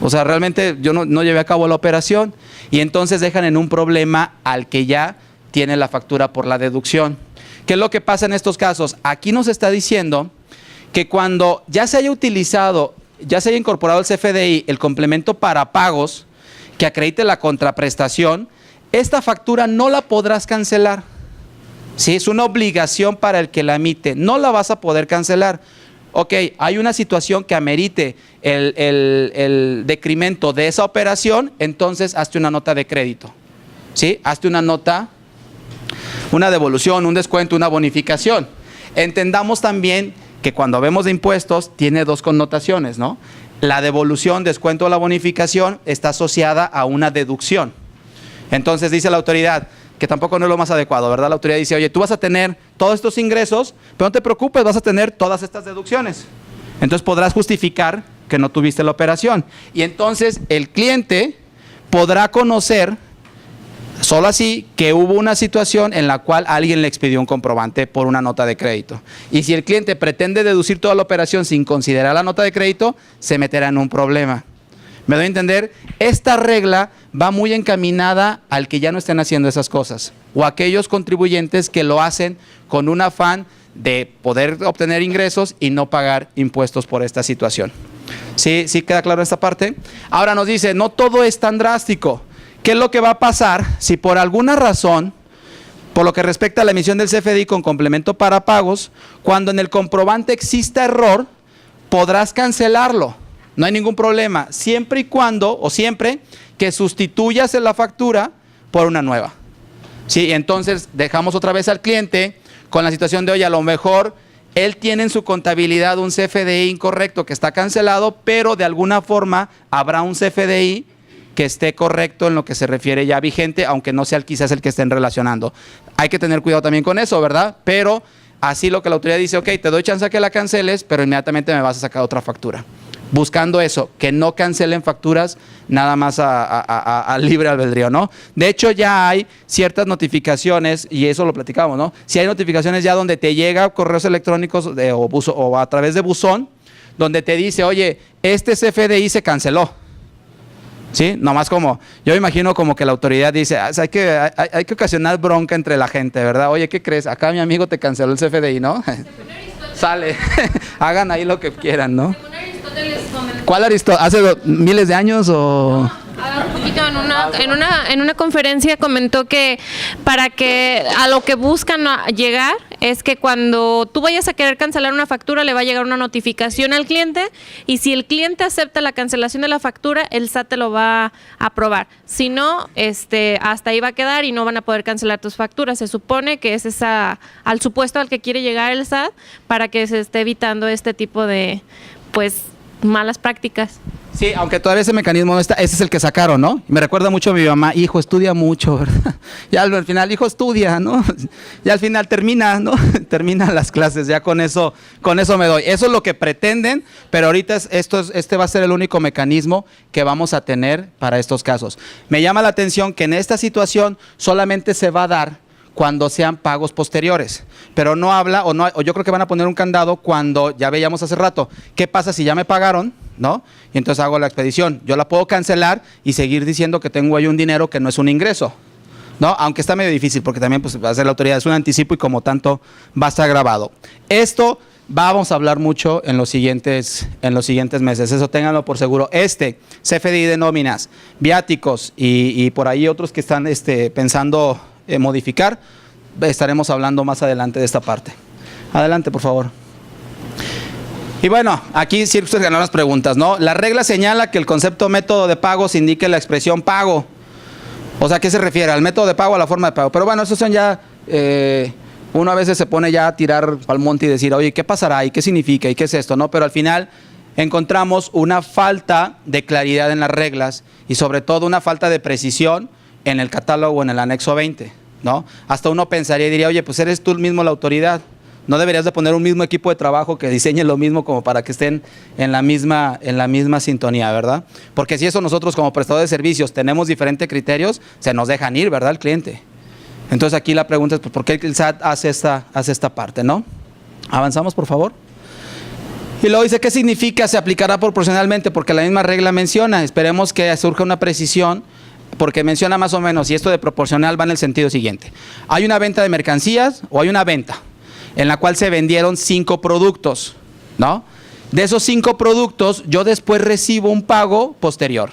O sea, realmente yo no llevé a cabo la operación y entonces dejan en un problema al que ya tiene la factura por la deducción. ¿Qué es lo que pasa en estos casos? Aquí nos está diciendo que cuando ya se haya utilizado ya se haya incorporado al CFDI el complemento para pagos que acredite la contraprestación, esta factura no la podrás cancelar. ¿Sí? Es una obligación para el que la emite, no la vas a poder cancelar. Ok, hay una situación que amerite el decremento de esa operación, entonces hazte una nota de crédito. ¿Sí? Hazte una nota, una devolución, un descuento, una bonificación. Entendamos también que cuando vemos de impuestos tiene dos connotaciones, ¿no? La devolución, descuento o la bonificación está asociada a una deducción. Entonces dice la autoridad, que tampoco no es lo más adecuado, ¿verdad? La autoridad dice, oye, tú vas a tener todos estos ingresos, pero no te preocupes, vas a tener todas estas deducciones. Entonces podrás justificar que no tuviste la operación. Y entonces el cliente podrá conocer, solo así, que hubo una situación en la cual alguien le expidió un comprobante por una nota de crédito. Y si el cliente pretende deducir toda la operación sin considerar la nota de crédito, se meterá en un problema. ¿Me doy a entender? Esta regla va muy encaminada al que ya no estén haciendo esas cosas, o a aquellos contribuyentes que lo hacen con un afán de poder obtener ingresos y no pagar impuestos por esta situación. ¿Sí queda claro esta parte? Ahora nos dice, no todo es tan drástico. ¿Qué es lo que va a pasar si por alguna razón, por lo que respecta a la emisión del CFDI con complemento para pagos, cuando en el comprobante exista error, podrás cancelarlo? No hay ningún problema, siempre y cuando, o siempre, que sustituyas la factura por una nueva. Sí, entonces dejamos otra vez al cliente con la situación de, oye, a lo mejor él tiene en su contabilidad un CFDI incorrecto que está cancelado, pero de alguna forma habrá un CFDI que esté correcto en lo que se refiere ya vigente, aunque no sea quizás el que estén relacionando. Hay que tener cuidado también con eso, ¿verdad? Pero así lo que la autoridad dice, ok, te doy chance a que la canceles, pero inmediatamente me vas a sacar otra factura. Buscando eso, que no cancelen facturas nada más a libre albedrío, ¿no? De hecho, ya hay ciertas notificaciones, y eso lo platicamos, ¿no? Si hay notificaciones ya donde te llega correos electrónicos o a través de buzón, donde te dice, oye, este CFDI se canceló. ¿Sí? Nomás como, yo me imagino como que la autoridad dice, hay que ocasionar bronca entre la gente, ¿verdad? Oye, ¿qué crees? Acá mi amigo te canceló el CFDI, ¿no? Sale, hagan ahí lo que quieran, ¿no? ¿Cuál Aristóteles? ¿Hace miles de años o...? Un poquito en una conferencia comentó que para que a lo que buscan llegar es que cuando tú vayas a querer cancelar una factura le va a llegar una notificación al cliente, y si el cliente acepta la cancelación de la factura, el SAT te lo va a aprobar. Si no, hasta ahí va a quedar y no van a poder cancelar tus facturas. Se supone que es al supuesto al que quiere llegar el SAT para que se esté evitando este tipo de malas prácticas. Sí, aunque todavía ese mecanismo no está, ese es el que sacaron, ¿no? Me recuerda mucho a mi mamá, hijo, estudia mucho, ¿verdad? Ya al final, hijo, estudia, ¿no? Ya al final termina, ¿no? Terminan las clases, ya con eso me doy. Eso es lo que pretenden, pero ahorita este va a ser el único mecanismo que vamos a tener para estos casos. Me llama la atención que en esta situación solamente se va a dar cuando sean pagos posteriores, pero no habla, o yo creo que van a poner un candado cuando, ya veíamos hace rato, ¿qué pasa si ya me pagaron? ¿No? Y entonces hago la expedición, yo la puedo cancelar y seguir diciendo que tengo ahí un dinero que no es un ingreso, ¿no? Aunque está medio difícil porque también va a ser la autoridad, es un anticipo y como tanto va a estar grabado. Esto vamos a hablar mucho en los siguientes meses, eso ténganlo por seguro. CFDI de nóminas, viáticos y por ahí otros que están pensando modificar, estaremos hablando más adelante de esta parte. Adelante, por favor. Y bueno, aquí sí se ganaron las preguntas, ¿no? La regla señala que el concepto método de pago se indique la expresión pago. O sea, ¿a qué se refiere? ¿Al método de pago o a la forma de pago? Pero bueno, esos son ya, uno a veces se pone ya a tirar al monte y decir, oye, ¿qué pasará? ¿Y qué significa? ¿Y qué es esto? ¿No? Pero al final encontramos una falta de claridad en las reglas y sobre todo una falta de precisión en el catálogo, en el anexo 20, ¿no? Hasta uno pensaría y diría, oye, pues eres tú mismo la autoridad. No deberías de poner un mismo equipo de trabajo que diseñe lo mismo como para que estén en la misma sintonía, ¿verdad? Porque si eso nosotros como prestadores de servicios tenemos diferentes criterios, se nos dejan ir, ¿verdad? El cliente. Entonces aquí la pregunta es, pues, ¿por qué el SAT hace esta parte, ¿no? Avanzamos, por favor. Y luego dice, ¿qué significa se aplicará proporcionalmente? Porque la misma regla menciona, esperemos que surja una precisión, porque menciona más o menos, y esto de proporcional va en el sentido siguiente. Hay una venta de mercancías o hay una venta en la cual se vendieron 5 productos, ¿no? De esos 5 productos, yo después recibo un pago posterior.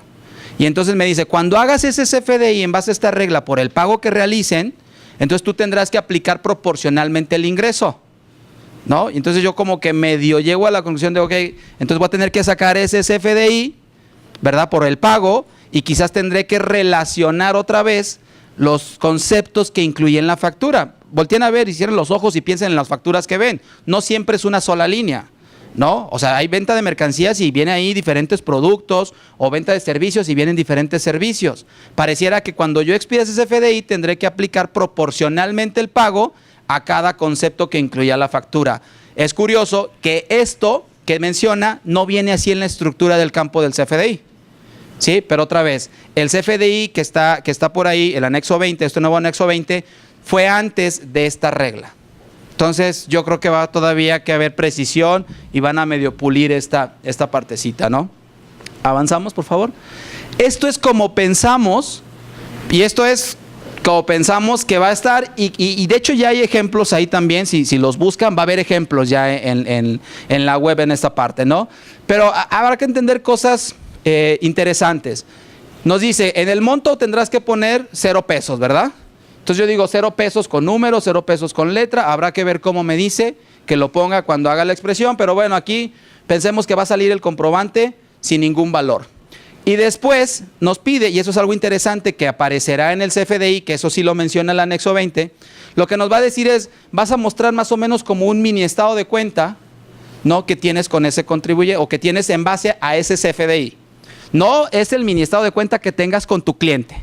Y entonces me dice, cuando hagas ese CFDI en base a esta regla por el pago que realicen, entonces tú tendrás que aplicar proporcionalmente el ingreso, ¿no? Y entonces yo como que medio llego a la conclusión de, ok, entonces voy a tener que sacar ese CFDI, ¿verdad? Por el pago, y quizás tendré que relacionar otra vez los conceptos que incluyen la factura. Volteen a ver y cierren los ojos y piensen en las facturas que ven. No siempre es una sola línea, ¿no? O sea, hay venta de mercancías y viene ahí diferentes productos, o venta de servicios y vienen diferentes servicios. Pareciera que cuando yo expida ese CFDI tendré que aplicar proporcionalmente el pago a cada concepto que incluya la factura. Es curioso que esto que menciona no viene así en la estructura del campo del CFDI. Sí, pero otra vez, el CFDI que está por ahí, el anexo 20, este nuevo anexo 20, fue antes de esta regla. Entonces, yo creo que va todavía que haber precisión y van a medio pulir esta partecita, ¿no? Avanzamos, por favor. Esto es como pensamos, y esto es como pensamos que va a estar, y de hecho ya hay ejemplos ahí también, si los buscan va a haber ejemplos ya en la web en esta parte, ¿no? Pero habrá que entender cosas interesantes. Nos dice, en el monto tendrás que poner 0 pesos, ¿verdad? Entonces yo digo 0 pesos con número, 0 pesos con letra, habrá que ver cómo me dice que lo ponga cuando haga la expresión, pero bueno, aquí pensemos que va a salir el comprobante sin ningún valor. Y después nos pide, y eso es algo interesante que aparecerá en el CFDI, que eso sí lo menciona el anexo 20, lo que nos va a decir es, vas a mostrar más o menos como un mini estado de cuenta, ¿no? Que tienes con ese contribuyente, o que tienes en base a ese CFDI. No es el mini estado de cuenta que tengas con tu cliente,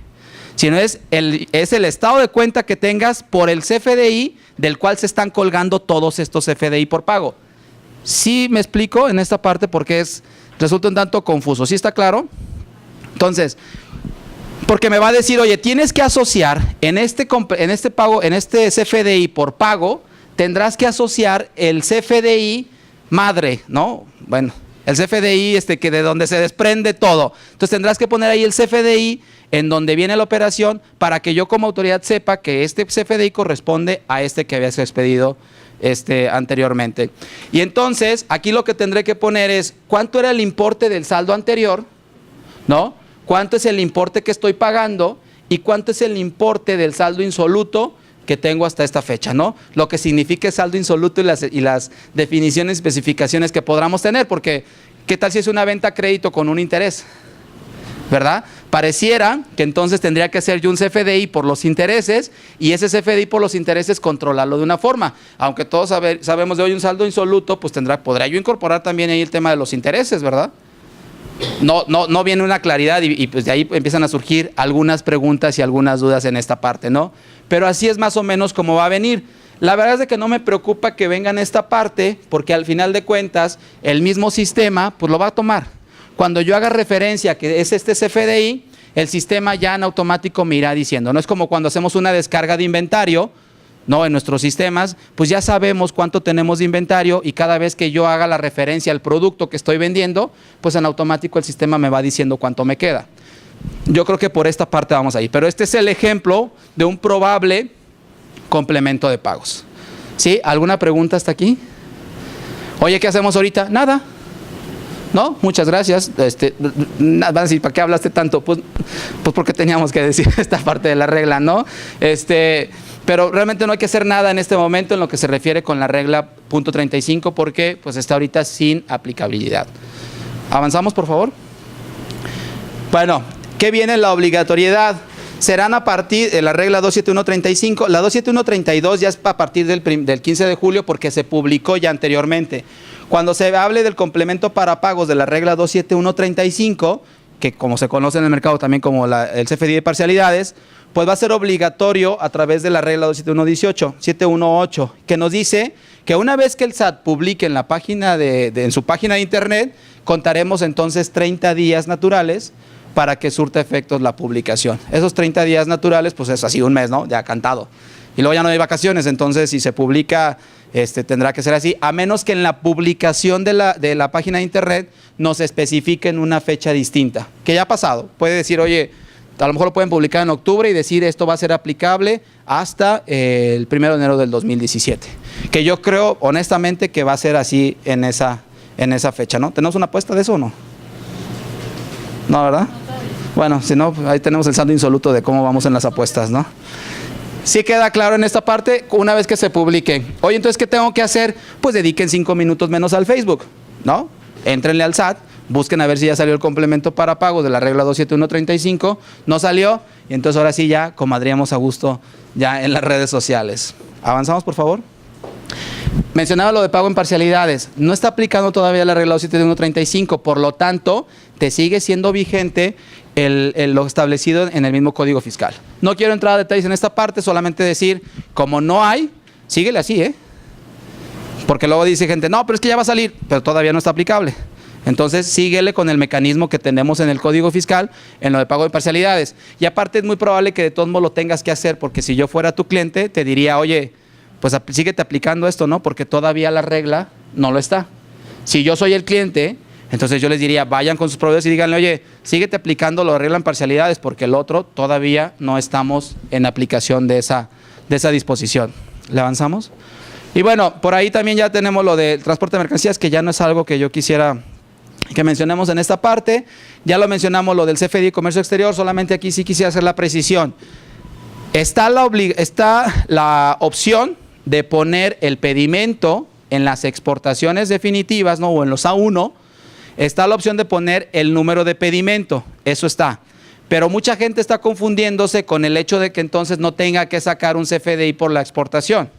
sino es el estado de cuenta que tengas por el CFDI del cual se están colgando todos estos CFDI por pago. ¿Sí me explico en esta parte? Porque resulta un tanto confuso. ¿Sí está claro? Entonces, porque me va a decir, oye, tienes que asociar en este pago, en este CFDI por pago, tendrás que asociar el CFDI madre, ¿no? Bueno, el CFDI que de donde se desprende todo. Entonces tendrás que poner ahí el CFDI en donde viene la operación para que yo como autoridad sepa que este CFDI corresponde a este que habías expedido anteriormente. Y entonces aquí lo que tendré que poner es cuánto era el importe del saldo anterior, ¿no? Cuánto es el importe que estoy pagando y cuánto es el importe del saldo insoluto que tengo hasta esta fecha, ¿no? Lo que significa saldo insoluto y las definiciones y especificaciones que podamos tener, porque ¿qué tal si es una venta a crédito con un interés? ¿Verdad? Pareciera que entonces tendría que hacer yo un CFDI por los intereses y ese CFDI por los intereses controlarlo de una forma. Aunque todos sabemos de hoy un saldo insoluto, pues podrá yo incorporar también ahí el tema de los intereses, ¿verdad? No viene una claridad y pues de ahí empiezan a surgir algunas preguntas y algunas dudas en esta parte, ¿no? Pero así es más o menos como va a venir. La verdad es de que no me preocupa que venga en esta parte porque al final de cuentas el mismo sistema pues lo va a tomar. Cuando yo haga referencia que es este CFDI, el sistema ya en automático me irá diciendo. No es como cuando hacemos una descarga de inventario, ¿no? En nuestros sistemas, pues ya sabemos cuánto tenemos de inventario y cada vez que yo haga la referencia al producto que estoy vendiendo, pues en automático el sistema me va diciendo cuánto me queda. Yo creo que por esta parte vamos a ir. Pero este es el ejemplo de un probable complemento de pagos. ¿Sí? ¿Alguna pregunta hasta aquí? Oye, ¿qué hacemos ahorita? Nada. ¿No? Muchas gracias. Van a decir, ¿para qué hablaste tanto? Pues porque teníamos que decir esta parte de la regla, ¿no? Pero realmente no hay que hacer nada en este momento en lo que se refiere con la regla punto 35 porque pues está ahorita sin aplicabilidad. ¿Avanzamos, por favor? Bueno, ¿qué viene la obligatoriedad? Serán a partir de la regla 27135. La 27132 ya es a partir del 15 de julio porque se publicó ya anteriormente. Cuando se hable del complemento para pagos de la regla 27135, que como se conoce en el mercado también como el CFDI de parcialidades, pues va a ser obligatorio a través de la regla 27118, que nos dice que una vez que el SAT publique en la página en su página de internet, contaremos entonces 30 días naturales para que surta efectos la publicación. Esos 30 días naturales, pues es así un mes, ¿no? Ya cantado. Y luego ya no hay vacaciones, entonces si se publica, tendrá que ser así, a menos que en la publicación de la página de internet nos especifiquen una fecha distinta, que ya ha pasado. Puede decir, oye, a lo mejor lo pueden publicar en octubre y decir esto va a ser aplicable hasta el 1 de enero del 2017. Que yo creo honestamente que va a ser así en esa en esa fecha, ¿no? ¿Tenemos una apuesta de eso o no? No, ¿verdad? Bueno, si no, ahí tenemos el saldo insoluto de cómo vamos en las apuestas, ¿no? Sí queda claro en esta parte, una vez que se publique. Oye, entonces, ¿qué tengo que hacer? Pues dediquen 5 minutos menos al Facebook, ¿no? Éntrenle al SAT, busquen a ver si ya salió el complemento para pagos de la regla 27135, no salió, y entonces ahora sí ya comadríamos a gusto ya en las redes sociales. ¿Avanzamos, por favor? Mencionaba lo de pago en parcialidades. No está aplicando todavía la regla 27135, por lo tanto, te sigue siendo vigente lo establecido en el mismo Código Fiscal. No quiero entrar a detalles en esta parte, solamente decir, como no hay, síguele así, ¿eh? Porque luego dice gente, no, pero es que ya va a salir, pero todavía no está aplicable. Entonces, síguele con el mecanismo que tenemos en el Código Fiscal, en lo de pago de parcialidades. Y aparte es muy probable que de todos modos lo tengas que hacer, porque si yo fuera tu cliente, te diría, oye, pues síguete aplicando esto, ¿no? Porque todavía la regla no lo está. Si yo soy el cliente, entonces yo les diría, vayan con sus proveedores y díganle, oye, síguete aplicando lo de regla en parcialidades, porque el otro todavía no estamos en aplicación de esa disposición. ¿Le avanzamos? Y bueno, por ahí también ya tenemos lo del transporte de mercancías, que ya no es algo que yo quisiera que mencionemos en esta parte. Ya lo mencionamos lo del CFDI Comercio Exterior, solamente aquí sí quisiera hacer la precisión. Está la opción de poner el pedimento en las exportaciones definitivas, ¿no? O en los A1, está la opción de poner el número de pedimento, eso está. Pero mucha gente está confundiéndose con el hecho de que entonces no tenga que sacar un CFDI por la exportación.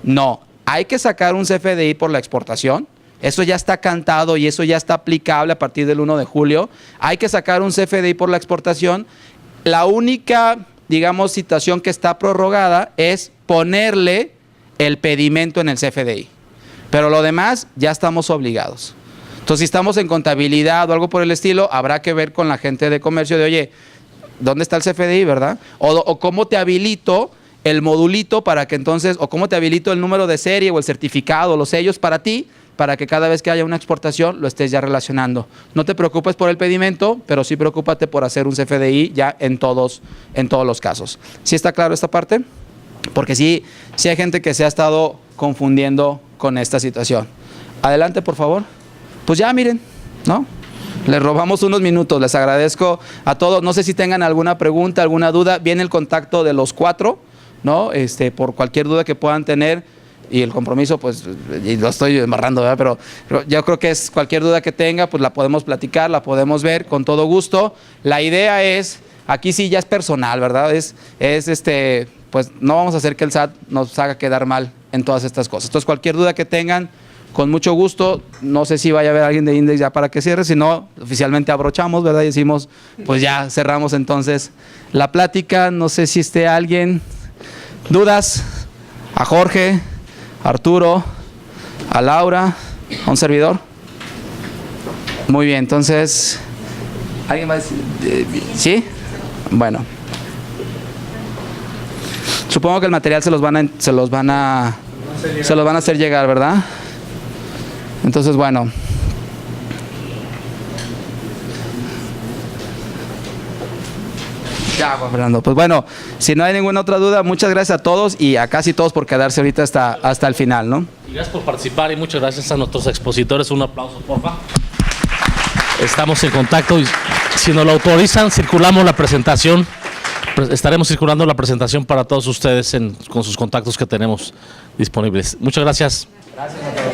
No, hay que sacar un CFDI por la exportación. Eso ya está cantado y eso ya está aplicable a partir del 1 de julio. Hay que sacar un CFDI por la exportación. La única, digamos, situación que está prorrogada es ponerle el pedimento en el CFDI. Pero lo demás ya estamos obligados. Entonces, si estamos en contabilidad o algo por el estilo, habrá que ver con la gente de comercio de, oye, ¿dónde está el CFDI, verdad? O cómo te habilito el modulito para que entonces, o cómo te habilito el número de serie o el certificado, los sellos para ti, para que cada vez que haya una exportación lo estés ya relacionando. No te preocupes por el pedimento, pero sí preocúpate por hacer un CFDI ya en todos los casos. ¿Sí está claro esta parte? Porque sí hay gente que se ha estado confundiendo con esta situación. Adelante, por favor. Pues ya miren, ¿no? Les robamos unos minutos, les agradezco a todos. No sé si tengan alguna pregunta, alguna duda. Viene el contacto de los 4, ¿no? Por cualquier duda que puedan tener. Y el compromiso, pues, y lo estoy embarrando, ¿verdad? Pero yo creo que es cualquier duda que tenga, pues la podemos platicar, la podemos ver con todo gusto. La idea es, aquí sí ya es personal, ¿verdad? Pues no vamos a hacer que el SAT nos haga quedar mal en todas estas cosas. Entonces, cualquier duda que tengan, con mucho gusto. No sé si vaya a haber alguien de Index ya para que cierre, si no, oficialmente abrochamos, ¿verdad? Y decimos, pues ya cerramos entonces la plática. No sé si esté alguien. ¿Dudas? A Jorge, a Arturo, a Laura, a un servidor. Muy bien, entonces, ¿alguien va a decir? ¿Sí? Bueno. Supongo que el material se los van a hacer llegar, ¿verdad? Entonces, bueno. Ya, Juan Fernando. Pues bueno, si no hay ninguna otra duda, muchas gracias a todos y a casi todos por quedarse ahorita hasta el final, ¿no? Y gracias por participar y muchas gracias a nuestros expositores. Un aplauso, porfa. Estamos en contacto y si nos lo autorizan, circulamos la presentación. Estaremos circulando la presentación para todos ustedes con sus contactos que tenemos disponibles. Muchas gracias. Gracias a todos.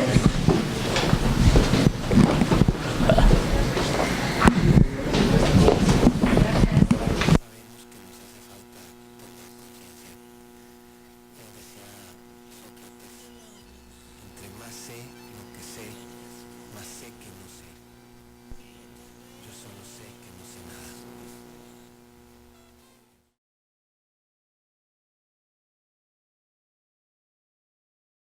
Entre más sé lo que sé, más sé que no sé.